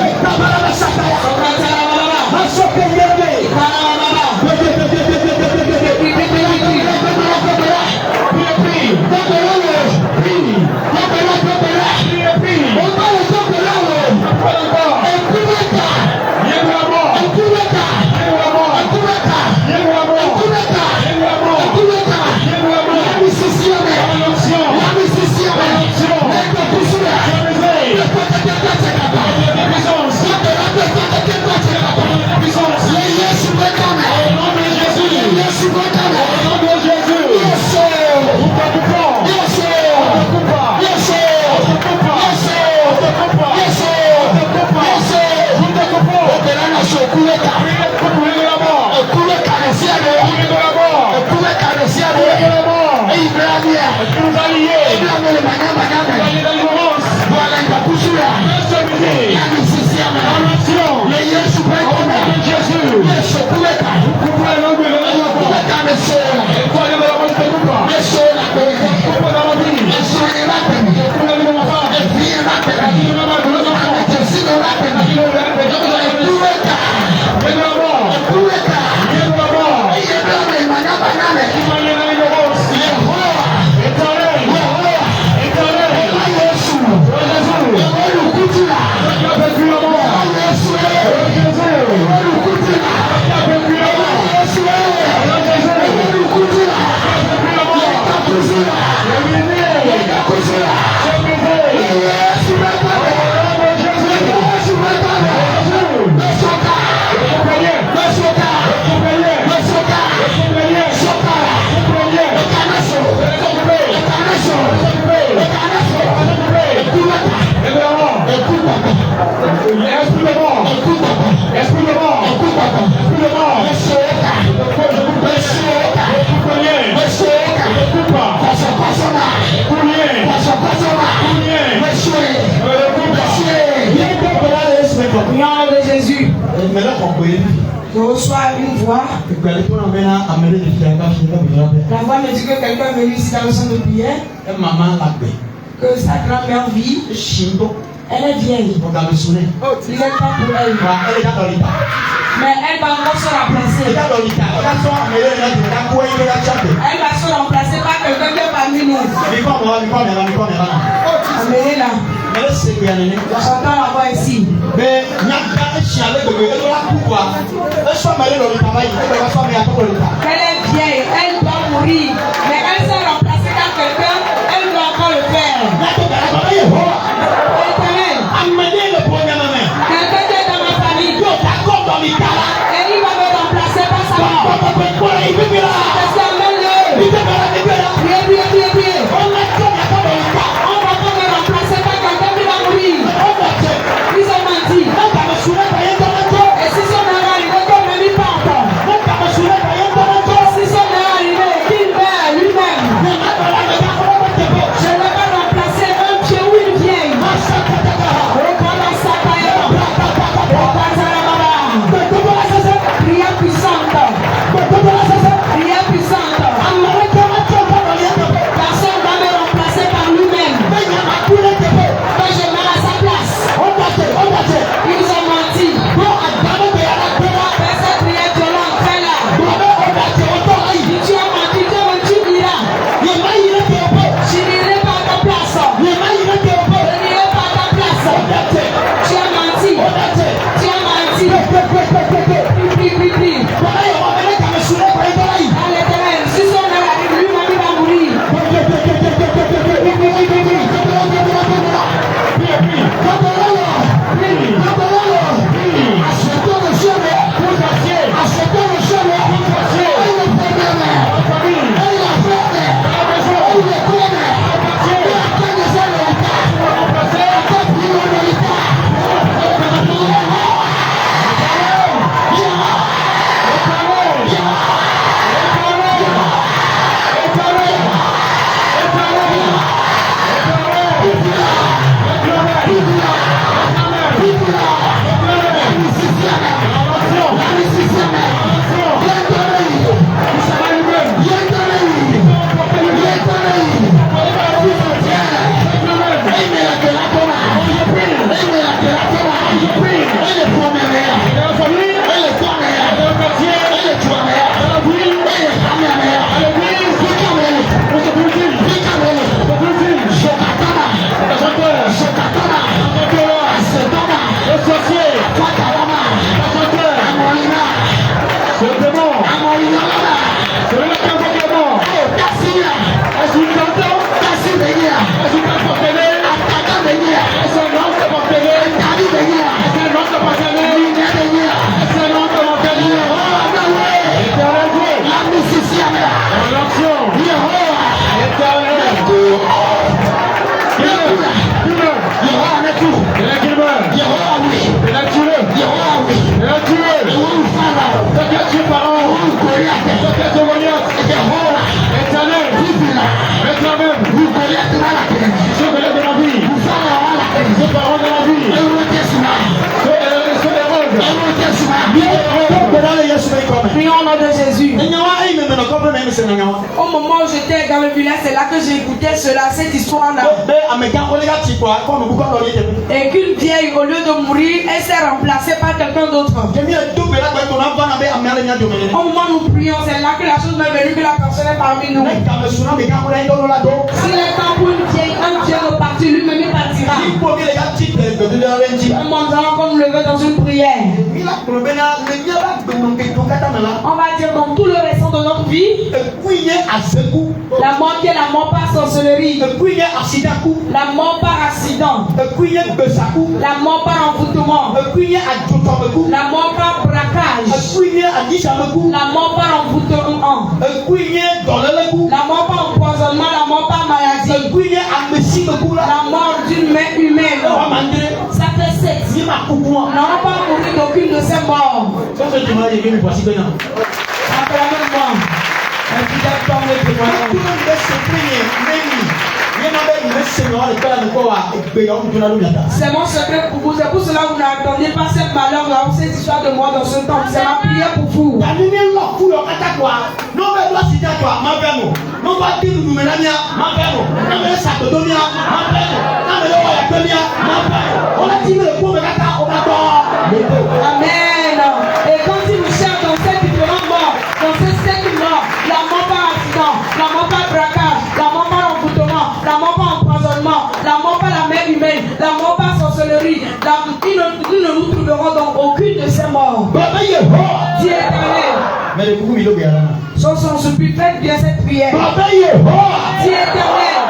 Yes, Jésus, je reçois une voix. La voix me dit que quelqu'un est venu ici dans le centre de prière, que sa grand-mère vit. Elle est vieille. Il est temps pour elle. Mais elle va encore se remplacer. Elle va se remplacer par quelqu'un qui est parmi nous. Amenez-la. J'entends la voix ici. Elle est vieille, elle doit mourir. Mais elle s'est remplacée par quelqu'un, elle doit encore le faire. Quelqu'un qui est dans ma famille. Et il va me remplacer par sa mort. Priez. On va pas me remplacer par quelqu'un qui va mourir. Ils ont menti. Et si son heure est arrivée, qu'on ne lit pas encore. Si son heure est arrivée, qu'il meurt lui-même. Je ne vais pas remplacer un vieux ou une vieille. Prière puissante. Prière puissante. Personne va me remplacer par lui-même. Quand je mets à sa place. Ils ont menti. Fais cette prière violente, fais-la. Tu as menti, tu diras. Je n'irai pas à ta place. Je n'irai pas à ta place. Tu as menti. Tu as menti. Prie. À l'Éternel, si son heure arrive, lui-même il va mourir. Prions au nom de Jésus. Au moment où j'étais dans le village, c'est là que j'écoutais cela, cette histoire-là. Et qu'une vieille, au lieu de mourir, elle s'est remplacée par quelqu'un d'autre. Au moment où nous prions, c'est là que la chose m'est venue, que la personne est parmi nous. S'il est temps pour une vieille, un vieux reparti, lui-même il partira. Nous allons comme lever dans une prière. On va dire dans tout le restant de notre vie, la mort qui est la mort par sorcellerie, la mort par accident, la mort par envoûtement, la mort par braquage, la mort par envoûtement, la mort par empoisonnement, la mort par maladie, la mort d'une main humaine. Ça fait 7. On n'a pas mouru d'aucune de ces morts. Acclamez-moi. Un fidèle temps de témoignage. C'est mon secret pour vous. C'est pour cela que vous n'attendez pas cette malheur là, cette histoire de moi dans ce temps. C'est ma prière pour vous. Amen. Et quand il nous cherche dans ces différents morts, dans ces 7 morts, la mort par accident, la mort par braquage, la mort par envoûtement, la mort par empoisonnement, la mort par la main humaine, la mort par sorcellerie, nous ne nous trouverons dans aucune de ces morts. Dieu éternel. Son supplie, faites bien cette prière. Dieu éternel.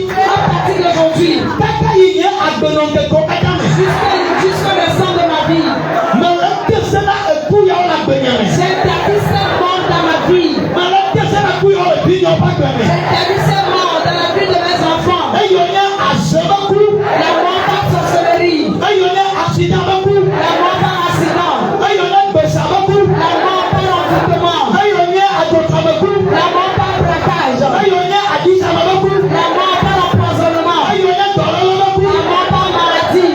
À partir d'aujourd'hui, jusqu'à le sang de ma vie, j'ai interdit ces morts dans ma vie. J'ai interdit ces morts dans la vie de mes enfants. La mort par sorcellerie, la mort par accident, la mort par envoûtement, la mort par braquage, la mort par empoisonnement, la mort par maladie,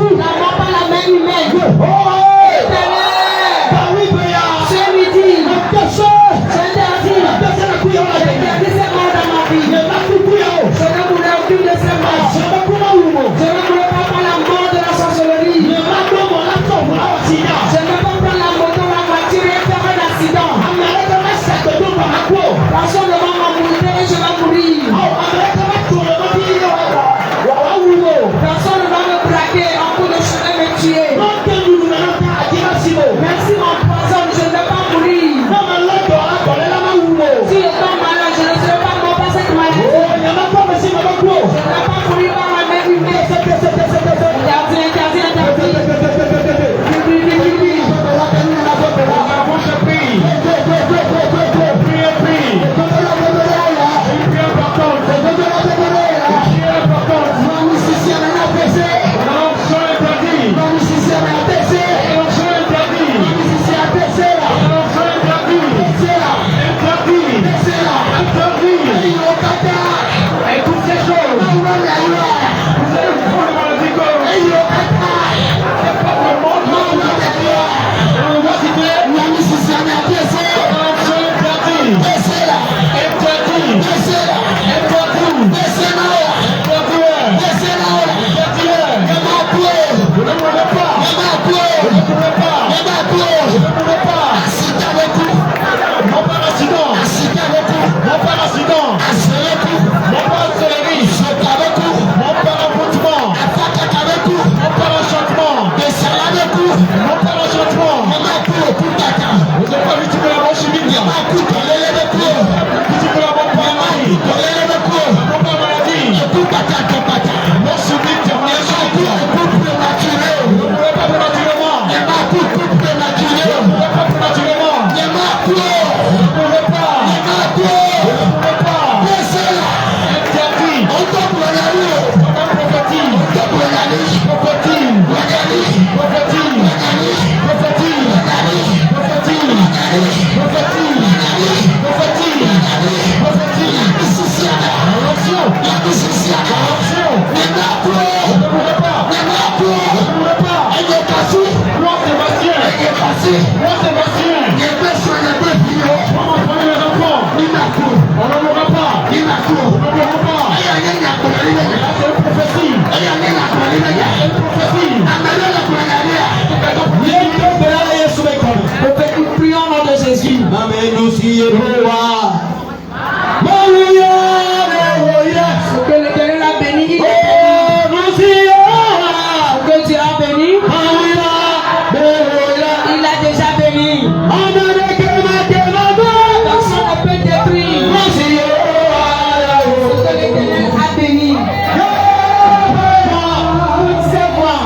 la mort par la main humaine. Ce midi, j'interdis ces morts dans ma vie. Je ne voulais aucune de ces morts. Je ne voulais pas prendre la mort de la sorcellerie. Je ne veux pas prendre la moto, la voiture et faire un accident. Personne ne va m'embouter et je vais mourir. Personne ne va me braquer en cours de chemin me tuer. Merci mon poison, je ne vais pas mourir. Si je tombe malade, je ne serai pas mort par cette maladie. Je ne vais pas mourir par la main humaine. Interdit. Prions au nom de Jésus. Que l'Éternel a béni, il est béni. Que Dieu a béni, il a déjà béni. Personne ne peut détruire ce que l'Éternel a béni. Toutes ces voix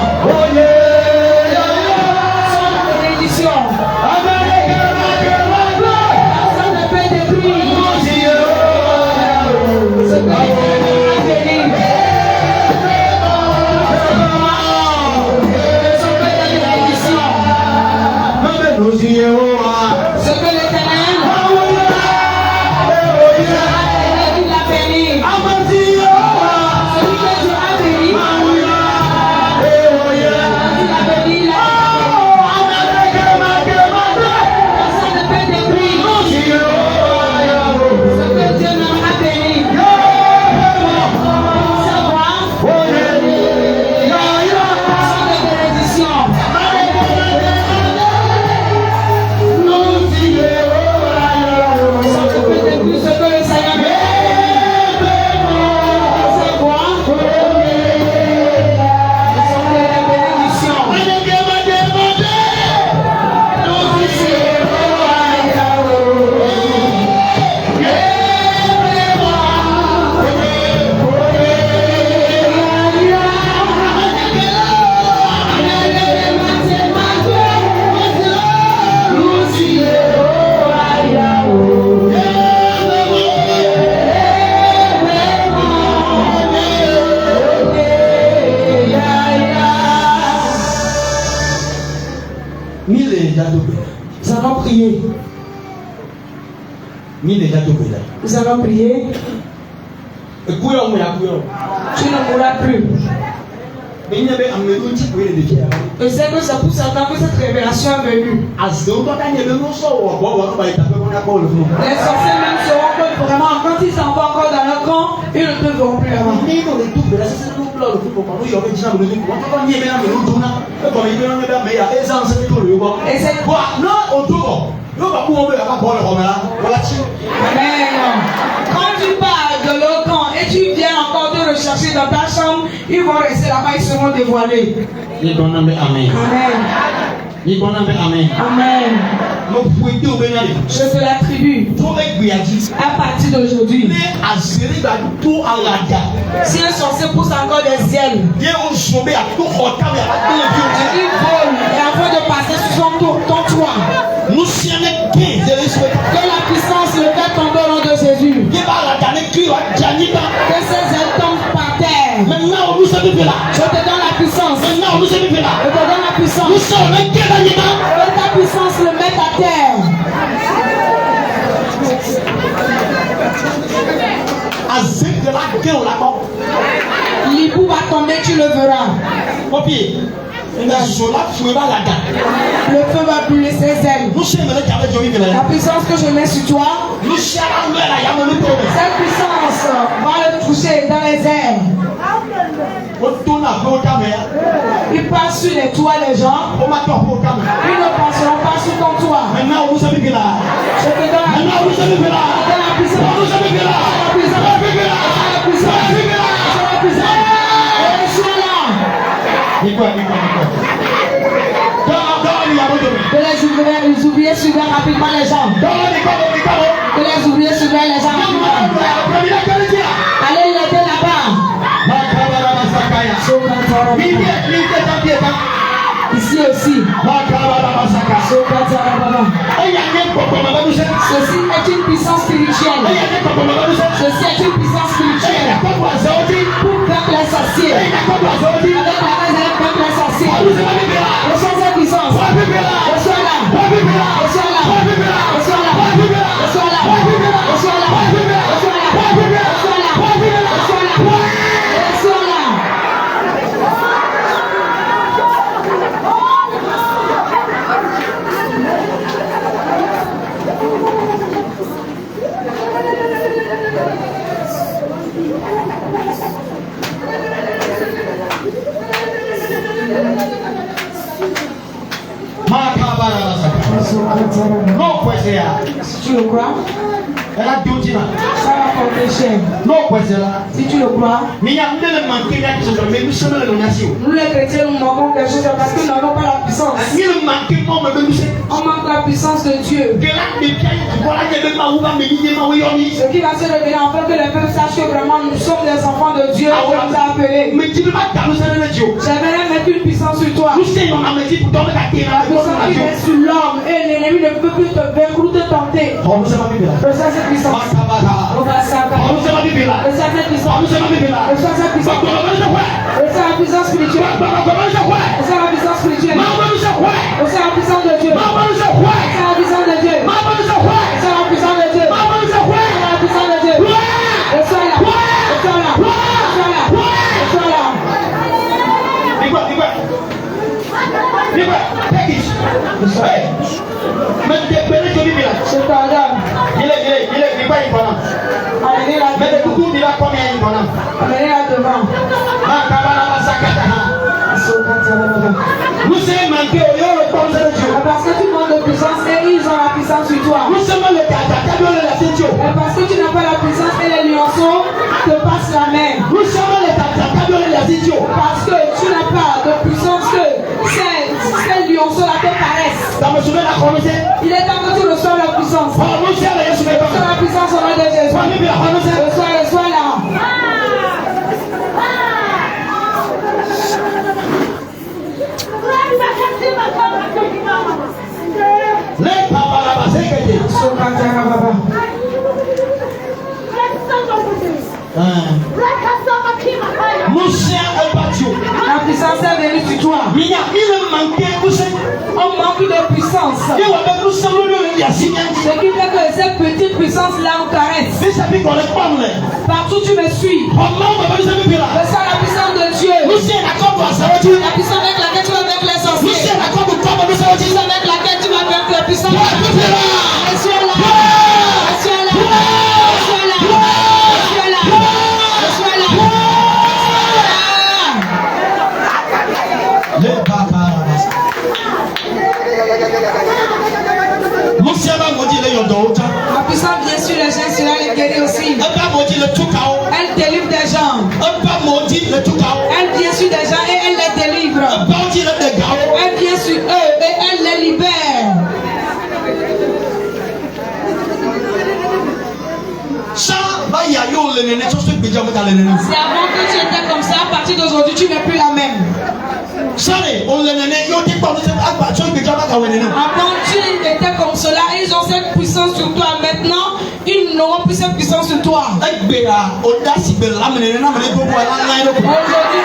déjà tout fait. Nous allons prier. Déjà tout fait. Nous allons prier. Tu ne mourras plus. Je sais que c'est pour certains que cette révélation est venue. Les sorciers même se rendent compte vraiment, quand ils s'en vont encore dans leur camp, ils ne te verront plus là-bas. Et c'est quoi? Amen. Quand tu pars de leur camp et tu viens encore te rechercher dans ta chambre, ils vont rester là-bas, ils seront dévoilés. Amen. Amen. Amen. Je te l'attribue. À partir d'aujourd'hui, si un sorcier pousse encore des ailes, il vole et avant de passer sur ton toit, que la puissance le fait tomber au nom de Jésus. Que ces ailes tombent par terre. Je te donne la puissance. Je te donne la puissance. Que ta puissance le mette à terre. L'hibou va tomber, tu le verras. Le feu va brûler ses ailes. La puissance que je mets sur toi, cette puissance va le toucher dans les airs. Il passe sur les toits des gens. Ils ne passeront pas sur ton toit. Je te donne la puissance. Que les ouvriers suivent rapidement les gens. Que les ouvriers suivent les gens rapidement. Allez l'aider là-bas. Ici aussi. Ceci est une puissance spirituelle. Ceci est une puissance spirituelle. Pour vaincre les sorciers. Avec la raison de vaincre les sorciers. Reçois cette puissance. Reçois-la. Reçois-la. Reçois-la. Reçois-la. Reçois-la. Si tu le crois, ça va porter cher. Si tu le crois, nous les chrétiens nous manquons quelque chose parce que nous n'avons pas la puissance. On manque la puissance de Dieu. Ce qui va se révéler en fait que les peuples sachent que vraiment nous sommes des enfants de Dieu. On nous a appelés. J'aimerais mettre une puissance sur toi. La puissance qui est sur l'homme et l'ennemi ne peut plus te vaincre ou te tenter. Reçois cette puissance. Reçois cette puissance. Reçois cette puissance. Reçois la puissance spirituelle. Reçois la puissance spirituelle. Reçois la puissance de Dieu. Reçois la puissance de Dieu. Reçois la puissance de Dieu. Reçois la puissance de Dieu. Reçois-la. Reçois-la. Reçois-la. Reçois-la. Je t'ordonne. Amenez-la devant. Parce que tu manques de puissance et ils ont la puissance sur toi. Et parce que tu n'as pas la puissance et les lionceaux te passent la main. Parce que tu n'as pas de puissance que ces lionceaux-là te paraissent. Il est temps que tu reçois la puissance. Reçois la puissance au nom de Jésus. Reçois-la. La puissance est venue sur toi. On manque de puissance. Ce qui fait que cette petite puissance-là nous caresse. Partout tu me suis. Je sens la puissance de Dieu. La puissance avec laquelle tu vas vaincre les sorciers. La puissance avec laquelle tu vas vaincre les puissances. Je suis là. Je suis là. Je suis là. Je suis là. Je suis là. La puissance vient sur les gens, sur les guéris aussi. Elle délivre des gens. Elle vient sur des gens et elle les délivre. Elle vient sur eux et elle les libère. C'est avant que tu étais comme ça, à partir d'aujourd'hui tu n'es plus la même. Avant tu étais comme cela, ils ont cette puissance sur toi. Maintenant, ils n'auront plus cette puissance sur toi. Aujourd'hui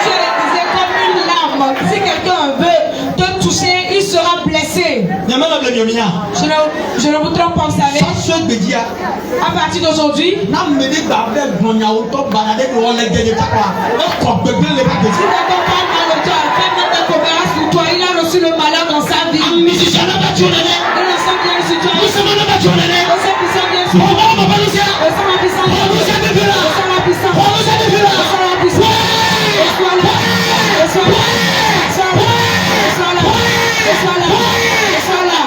tu es réalisé comme une lame. Si quelqu'un veut te toucher, il sera blessé. Je ne vous trompe pas, vous savez. À partir d'aujourd'hui, si quelqu'un parle mal de toi, fait mettre des coopérations sur toi, il a reçu le malheur dans sa vie. Et l'ensemble vient sur toi. Et cette puissance vient sur toi. Et ça la puissance. Et ça la puissance. Et ça la puissance. Et sois là. Et sois là. Et sois là. Et sois là. Et sois là. Et sois là.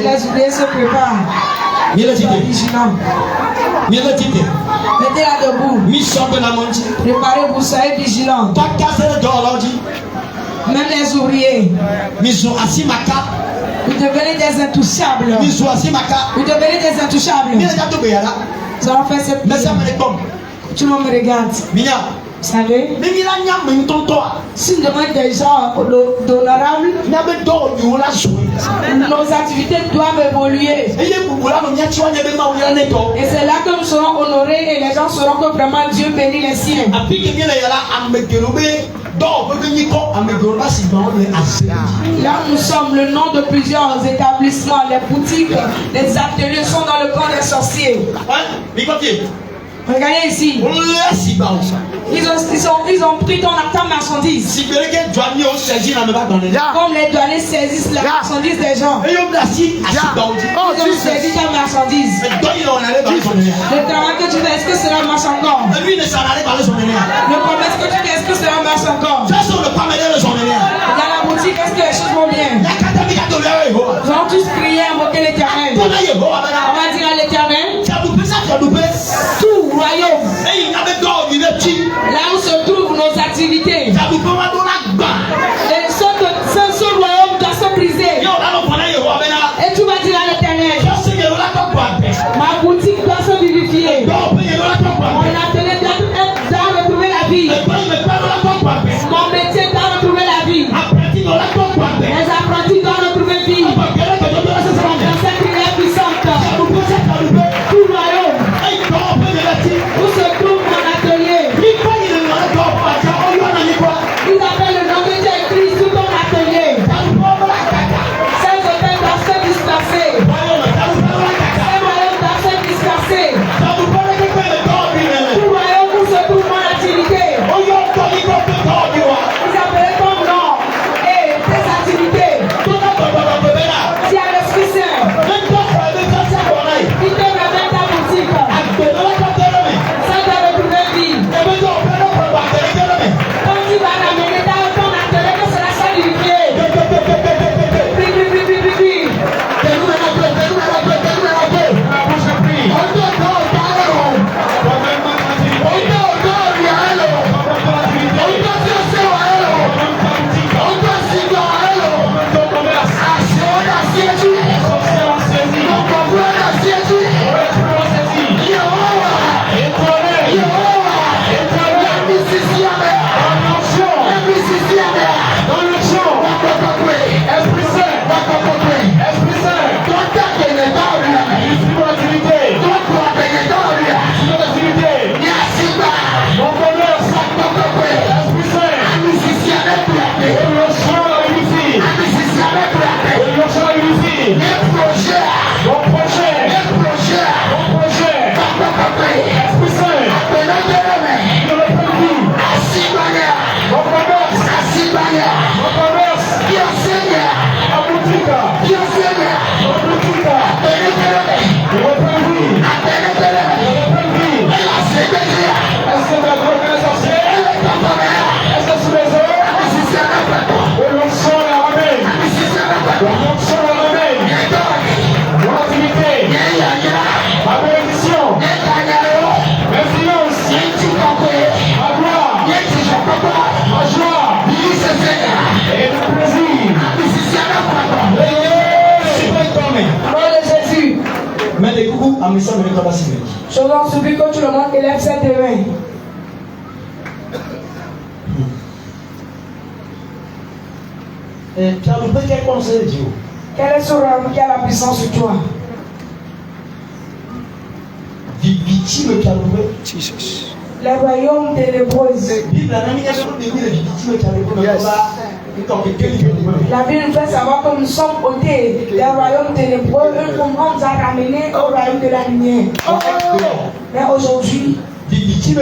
Les oubliés se préparent. Vigilant. Mettez là debout. Préparez-vous, soyez vigilants. Même les ouvriers. Vous devenez des intouchables. Vous devenez des intouchables. Nous allons faire cette prière. Tout le monde me regarde. Vous savez, si nous devenons des gens honorables, nos activités doivent évoluer. Et c'est là que nous serons honorés et les gens sauront que vraiment Dieu bénit les siens. Là nous sommes le nom de plusieurs établissements, les boutiques, les ateliers sont dans le camp des sorciers. Regardez ici. Ils ont pris ta marchandise. Comme les douaniers saisissent la marchandise des gens. Ils ont saisi ta marchandise. Le travail que tu fais, est-ce que cela marche encore? Le commerce que tu fais, est-ce que cela marche encore? Dans la boutique, est-ce que les choses vont bien? Nous allons tous prier, invoquer l'Éternel. On va dire à l'Éternel, tout royaume, là où se trouvent nos activités, et ce royaume doit se briser. Et tu vas dire à l'Éternel, ma boutique doit se vivifier. Mon atelier doit retrouver la vie. Mon métier doit retrouver la vie. Les apprentis doivent retrouver vie. Dans cette prière puissante, tout royaume Je vous en supplie que tout le monde élève cette main. Quel est ce royaume qui a la puissance sur toi? Le royaume ténébreux. La Bible nous fait savoir que nous sommes ôtés des royaumes ténébreux et qu'on nous a ramenés au royaume de la lumière. Mais aujourd'hui, et tu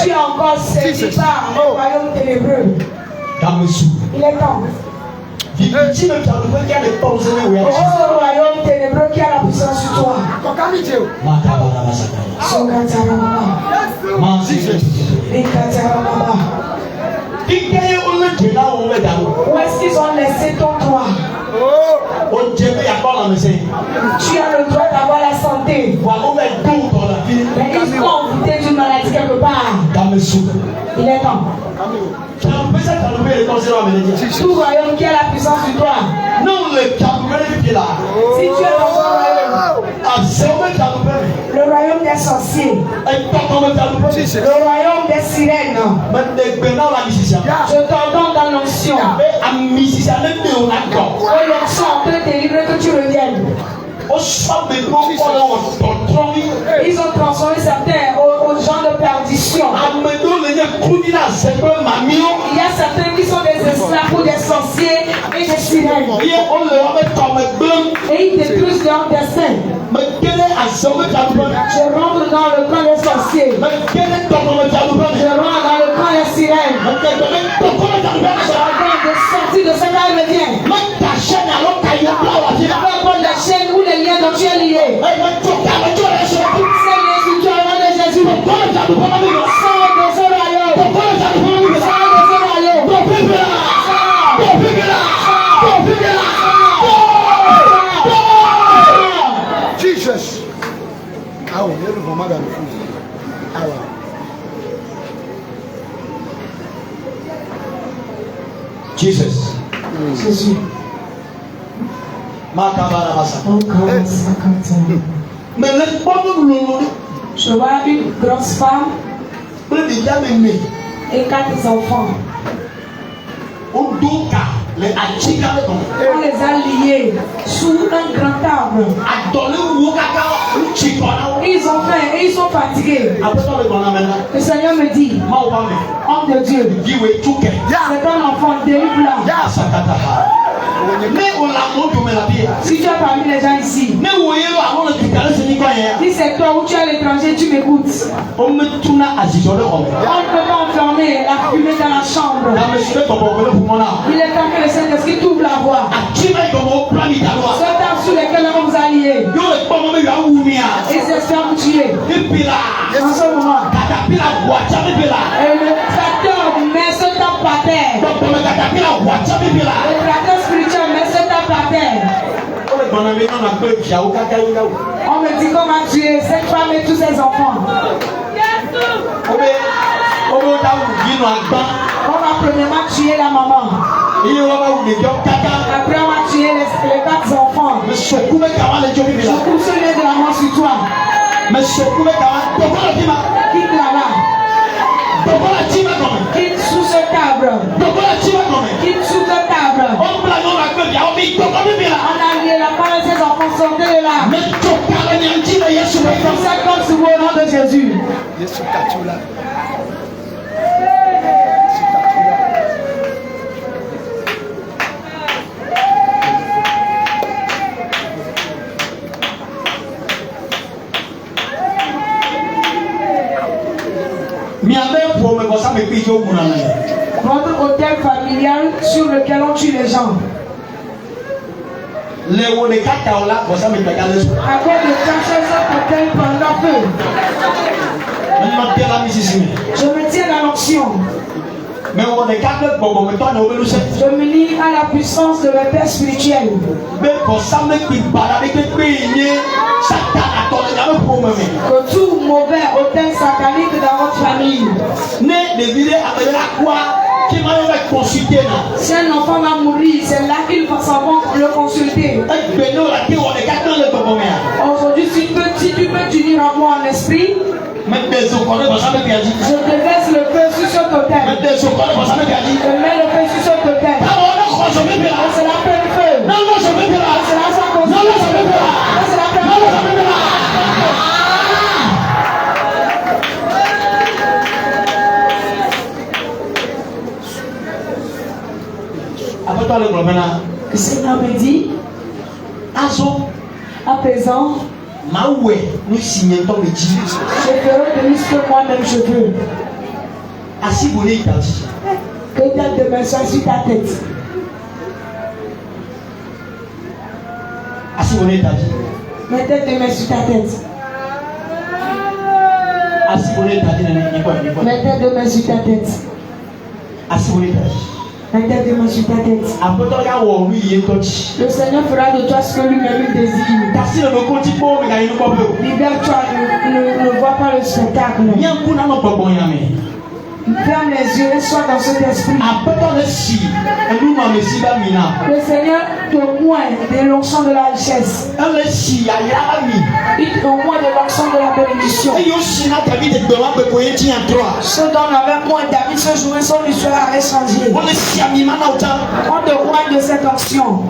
es encore servi par le royaume ténébreux. Il est temps. C'est ce royaume ténébreux qui a la puissance sur toi. Où est-ce qu'ils ont laissé ton droit? Tu as le droit d'avoir la santé. Mais ils sont envoûtés d'une maladie quelque part. Il est temps. Tout royaume qui a la puissance sur toi. Si tu es dans ton royaume, le royaume des sorciers, le royaume des sirènes, je t'entends dans l'onction. L'onction peut te délivrer que tu reviennes. Ils ont transformé certains aux gens de perdition. Il y a certains qui sont des esclaves ou des sorciers et des sirènes. Et ils détruisent leur destin. Je rentre dans le camp des sorciers. Je rentre dans le camp des sirènes. Je regarde de sortir de ce qu'elle vient. Peu la chaîne ou les liens dont tu es lié. C'est lié sur toi au nom de Jésus. Sors de ce royaume. Sors de ce royaume. Jesus. Ah, on est vraiment dans le fou. Ah ouais. Jesus. Jésus. Je vois une grosse femme et 4 enfants. On les a liés sous un grand arbre. Ils ont faim et ils sont fatigués. Le Seigneur me dit, homme de Dieu, c'est un enfant, délivre-la. Si tu es parmi les gens ici, si c'est toi ou tu es l'étranger, tu m'écoutes. On ne peut pas enfermer la fumée dans la chambre. Il est temps que le Saint-Esprit t'ouvre la voie. Ceux sur lesquels on vous a lié, ils espèrent vous tuer. En ce moment, et le tracteur met ce tape par terre. Le tracteur spirituel met ce tape par terre. On me dit qu'on m'a tué cette femme et tous ses enfants. On m'a premièrement tué la maman. Après on m'a tué les 4 enfants. Je coupe ce lait de la mort sur toi. Quitte là-bas. Quitte sous ce table. Quitte sous ce table. On a lié la part de ses enfants, sortez de là. Comme ça, comme sur au nom de Jésus. Votre hôtel familial sur lequel on tue les gens. À cause de cacher ce hôtel pendant peu. Je me tiens dans l'onction. Je me lie à la puissance de mes pères spirituels. Que tout mauvais hôtel satanique dans votre famille. Si un enfant va mourir, c'est là qu'il va savoir le consulter. Aujourd'hui, agir en moi en esprit. Je déverse le feu sur ce totem. Je mets le feu sur ce totem. C'est la paix du feu. C'est la sans cause. C'est la paix. Le Seigneur me dit, à présent, je ferai de lui ce que moi-même je veux. Que ta main soit sur ta tête. Mets tes deux mains sur ta tête. Mets tes deux mains sur ta tête. Mets tes deux mains sur ta tête. Le Seigneur fera de toi ce que lui-même désire. Libère-toi, ne vois pas le spectacle. Ferme les yeux et sois dans cet esprit. Le Seigneur te moint de l'onction de la richesse. Il te moint de l'onction de la bénédiction. Ce dont avait point David ce jour, son histoire a changé. On te moint de cette onction.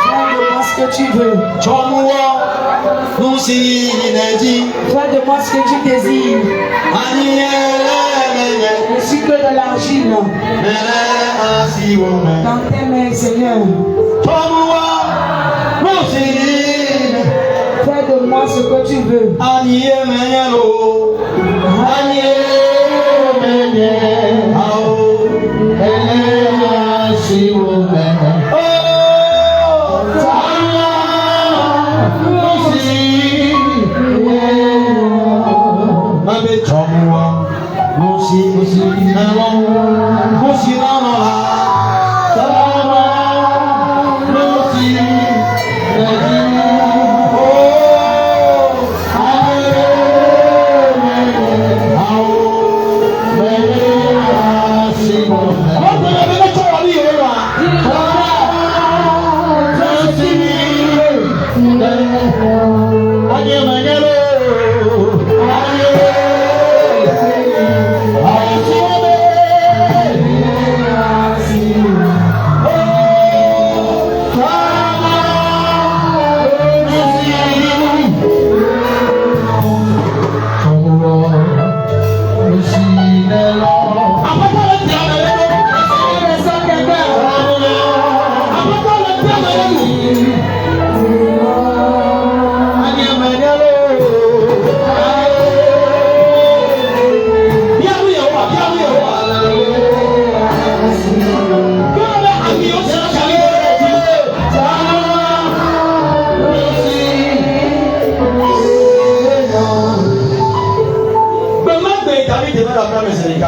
Fais-moi ce que tu veux. Fais de moi ce que tu désires. Je suis que de l'argile dans tes mains, Seigneur. Fais de moi ce que tu veux.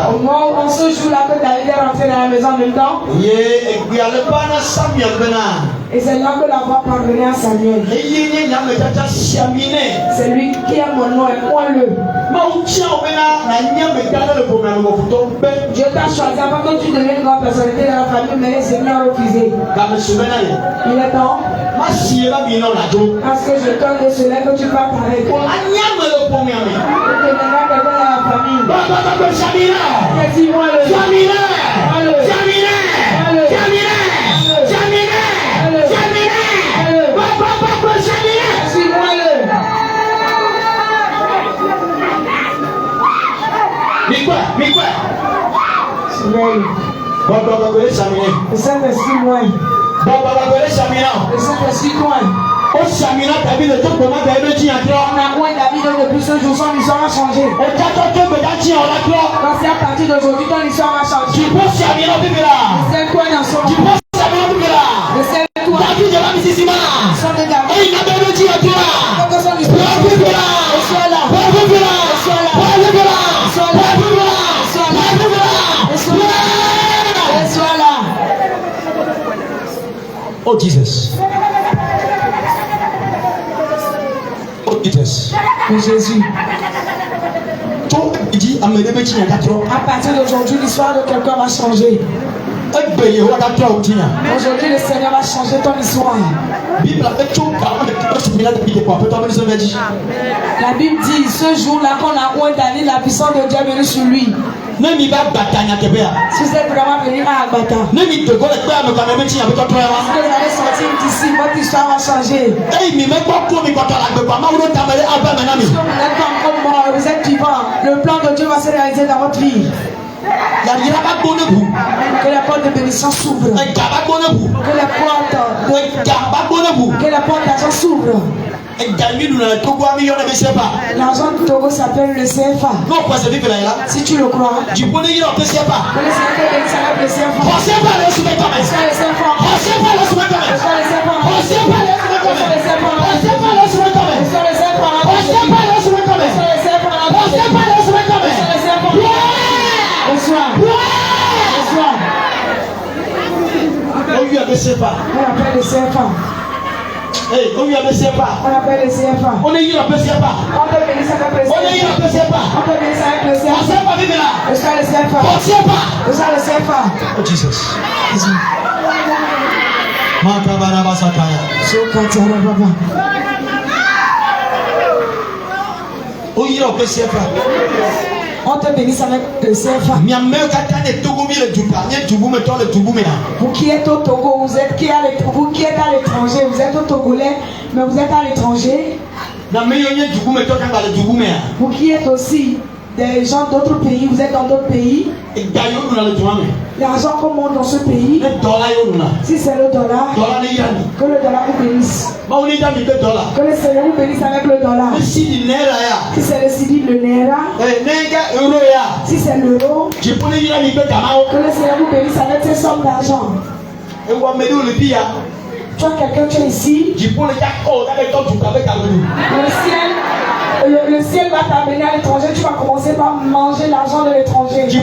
Au moment où ce jour-là que David est rentré dans la maison en même temps, et c'est là que la voix parvenait à Samuel. C'est lui qui a mon nom et moi le. Dieu t'a choisi avant que tu deviennes une grande personnalité dans la famille, mais les seigneurs ont refusé. Il est temps. Parce que je t'en de cela que tu vas parler. Tu deviendras quelqu'un dans la famille. Dis-moi le. Le Saint-Esprit loin. Le Saint-Esprit loin. On a moins David depuis ce jour, son histoire a changé. Parce qu'à partir d'aujourd'hui, ton histoire a changé. C'est toi dans son nom. C'est toi. Son de David. Oh Jesus. Oh Jesus. Jésus. À partir d'aujourd'hui, l'histoire de quelqu'un va changer. Aujourd'hui, le Seigneur va changer ton histoire. La Bible dit, ce jour-là, qu'on a condamné, la puissance de Dieu est venue sur lui. Si vous êtes vraiment venu à Agbata, si vous allez sortir d'ici, votre histoire va changer. Vous n'êtes pas encore mort, vous êtes vivant. Le plan de Dieu va se réaliser dans votre vie. Que la porte de bénédiction s'ouvre. Que la porte d'argent s'ouvre. L'argent du Togo s'appelle le CFA. Si tu le crois, que le Seigneur bénisse avec le CFA. On appelle le CFA. Hey, on appelle le CFA. On appelle le CFA. On est là, le CFA. On peut bénir avec le CFA. On est là, le CFA. On peut bénir avec le CFA. On sait pas vivre là. Le CFA. On sait pas. Le CFA. Oh Jesus. On est là, le CFA. On te bénisse avec le CFA. Vous qui êtes au Togo, vous qui êtes à l'étranger, vous êtes au Togolais, mais vous êtes à l'étranger. Vous qui êtes aussi des gens d'autres pays, vous êtes dans d'autres pays. L'argent qu'on monte dans ce pays, si c'est le dollar, que le dollar vous bénisse. Que le Seigneur vous bénisse avec le dollar. Si c'est le cedi, le naira, si c'est l'euro, que le Seigneur vous bénisse avec ces sommes d'argent. Tu as quelqu'un, tu es ici. Le ciel va t'amener à l'étranger, tu vas commencer par manger l'argent de l'étranger. Le ciel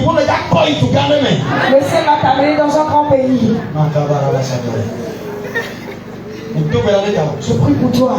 va t'amener dans un grand pays. Je prie pour toi.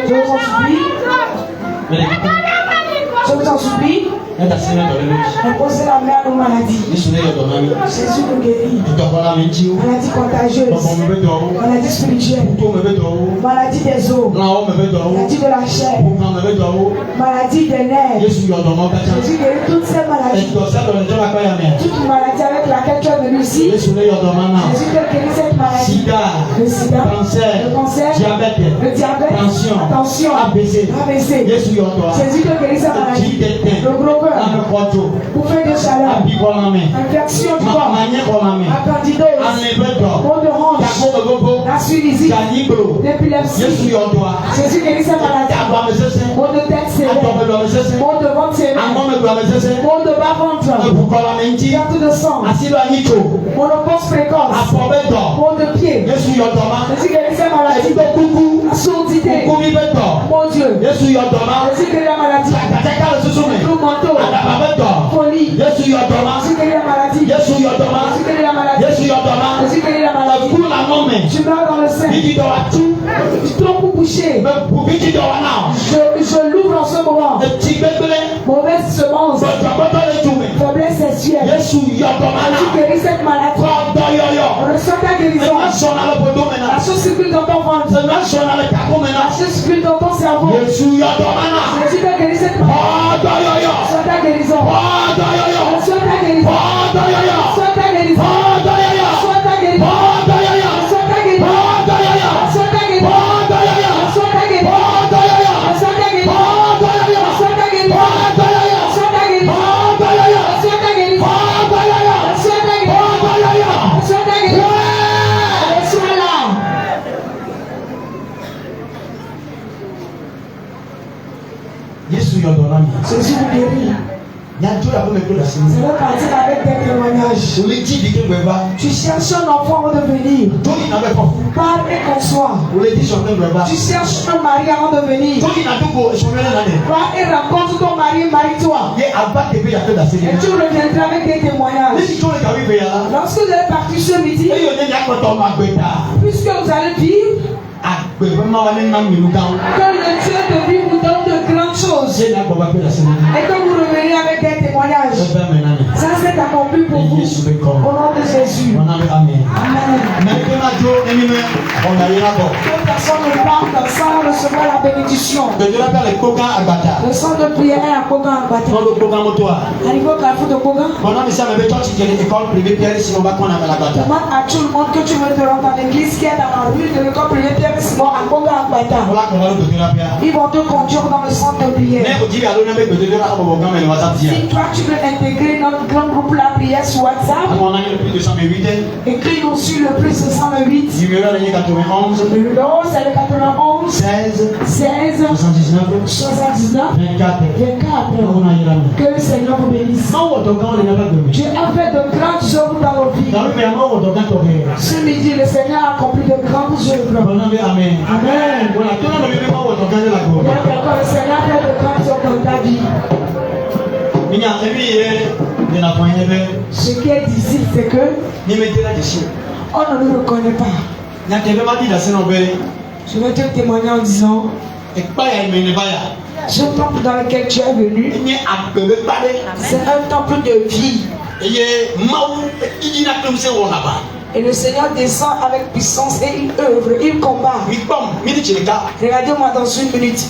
Je vous en supplie. Je vous en supplie. Reposez la main aux maladies. Jésus nous guérit. Maladie contagieuse. Maladie spirituelle. Maladie des os. Maladie de la chair. Maladie des nerfs. Jésus guérit toutes ces maladies. Toute maladie avec laquelle tu es venu ici. Jésus guérit cette maladie. Le sida. Le cancer. Le diabète. Attention. ABC. Jésus guérit cette maladie. Le gros cœur. Bouffée de chaleur. Infection du corps. Appendidose. Maux de hanche. La sinusite. L'épilepsie. Jésus guérit cette maladie. Maux de tête sévère. Maux de ventre sévère. Maux de bas-ventre. Perte de sang. Monopause précoce. Maux de pied. Jésus guérit cette maladie. La surdité. Mon Dieu. Jésus guérit la maladie. Tout manteau. Folie. Jésus guérit la maladie. Jésus guérit la maladie. Jésus guérit la maladie. Tu meurs dans le sein. Trop bouché. Je l'ouvre en ce moment. Mauvaise semence. Faiblesse sexuelle. Jésus guérit cette maladie. Reçois ta guérison. La chose circule dans ton ventre. La chose circule dans ton cerveau. Jésus guérit cette maladie. Reçois ta guérison. Reçois ta guérison. Reçois ta guérison. Reçois ta guérison. Reçois ta guérison. Reçois ta guérison. Reçois ta guérison. Reçois ta guérison. Reçois ta guérison. Reçois ta guérison. Reçois ta guérison. Reçois ta guérison. Reçois ta guérison. Reçois-la. Jésus vous guérit. Je vais partir avec des témoignages. Tu cherches un enfant avant de venir. Parle et conçois. Tu cherches un mari avant de venir. Va et rencontre ton mari, marie-toi. Et tu reviendras avec des témoignages. Lorsque vous allez partir ce midi, puisque vous allez vivre, que le Dieu de vie vous donne de grandes choses. Et que vous revenez avec des témoignages. Ça c'est accompli pour vous. Au nom de Jésus. Amen. Que personne ne parle sans recevoir la bénédiction. Le sang de prière est à Kogan Agbata. Arrivé au carrefour de Kogan. Demande à tout le monde que tu veux te rendre dans l'église qui est dans la rue de l'école privée Pierre Simon à Kogan Agbata. Ils vont te conduire dans le centre de prière. Si toi tu veux intégrer notre grand groupe la prière sur WhatsApp, écris-nous sur le plus 208. Le numéro c'est le 91 16 79 24. Que le Seigneur vous bénisse. Dieu a fait de grandes œuvres dans nos vies. Ce midi, le Seigneur a accompli de grandes œuvres. Amen. Amen. Le Seigneur a fait de grandes œuvres dans ta vie. Ce qui est difficile, c'est que on ne le reconnaît pas. Je vais te témoigner en disant, ce temple dans lequel tu es venu, c'est un temple de vie. Et le Seigneur descend avec puissance et il œuvre, il combat. Regardez-moi dans une minute.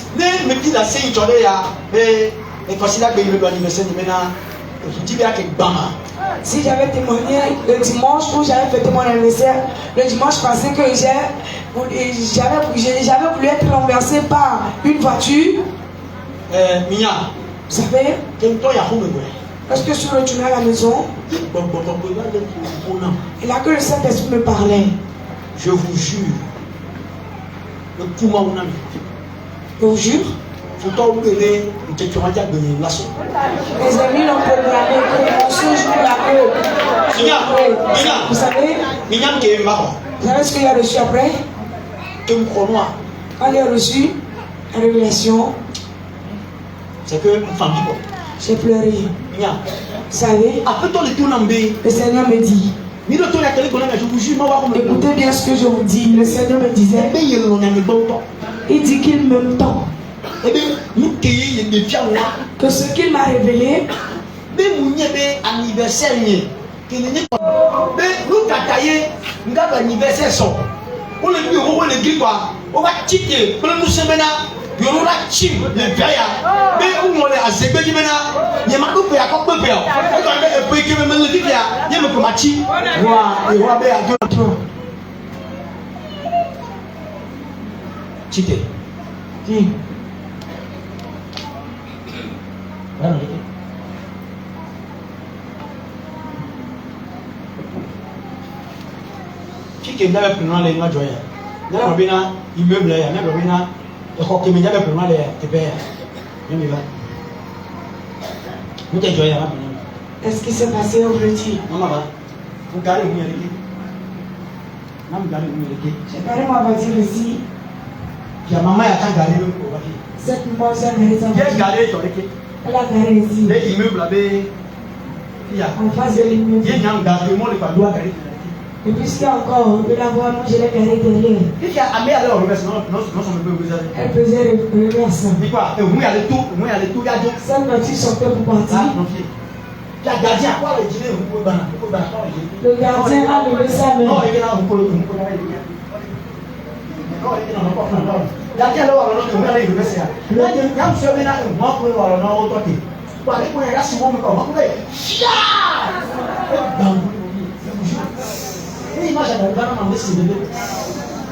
Si j'avais témoigné le dimanche où j'avais fêté mon anniversaire, le dimanche passé que j'avais voulu être renversé par une voiture. Vous savez, lorsque je suis retourné à la maison, et là que le Saint-Esprit me parlait, je vous jure, je vous jure, mes amis l'ont programmé que ce jour-là, vous savez ce qu'il a reçu après? Quand il a reçu la révélation, c'est que j'ai pleuré. Vous savez, le Seigneur me dit, écoutez bien ce que je vous dis. Le Seigneur me disait, il dit qu'il m'aime tant que ce qu'il m'a révélé, est-ce qu'il s'est passé au petit? J'ai parlé ma voiture ici. Cette maman s'est garée. Elle a garé ici. En face de l'immeuble. Et puisqu'il y a encore de la voie, moi je l'ai garé derrière. Elle faisait reverse. Cette voiture sortait pour partir. Le gardien a levé sa main.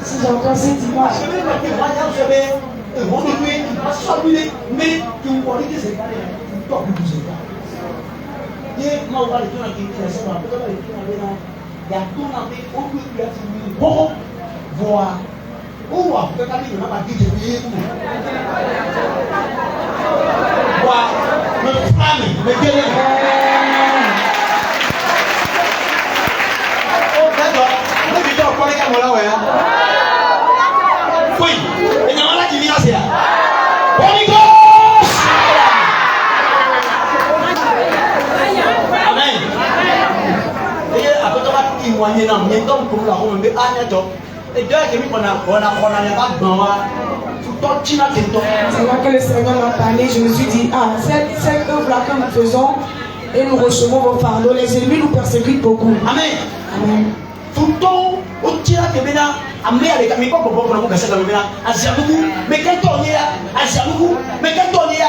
Si j'entends cette image, me frappe Amen. Mais quel est oui, et non, là, tu viens, c'est là. Holy Ghost! Amen. Et après, tu vas témoigner dans le temps pour la robe, mais et deux qui on a pas c'est là que le Seigneur m'a parlé. Je me suis dit, cette œuvre-là que nous faisons et nous recevons vos fardeaux, les ennemis nous persécutent beaucoup. Amen. Amen. Tout le temps, au tir à Kébéna, à Méa, les caméras, pour vous casser la mémoire, à Zerbougou, mais quel tour y a, à Zerbougou, mais quel tour y a.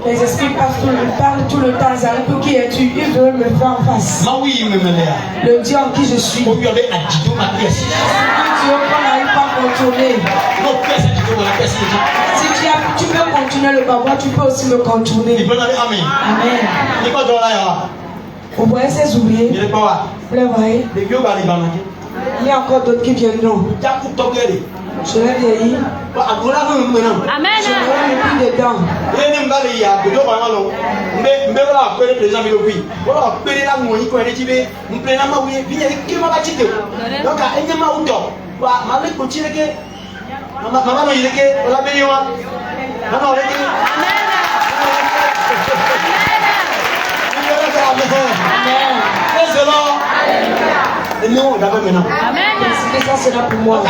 Les esprits parlent tout le temps. Zarepou, qui es-tu? Ils veulent me faire en face. Le Dieu en qui je suis. Le Dieu qu'on n'arrive pas à contourner. Si tu peux continuer le combat, tu peux aussi me contourner. Amen. Amen. Vous voyez ces oubliés? Vous les voyez? Il y a encore d'autres qui viendront. Je l'ai vieilli. Amen. Je n'aurai plus dedans. Non, d'abord maintenant. Amen. Ça sera pour moi.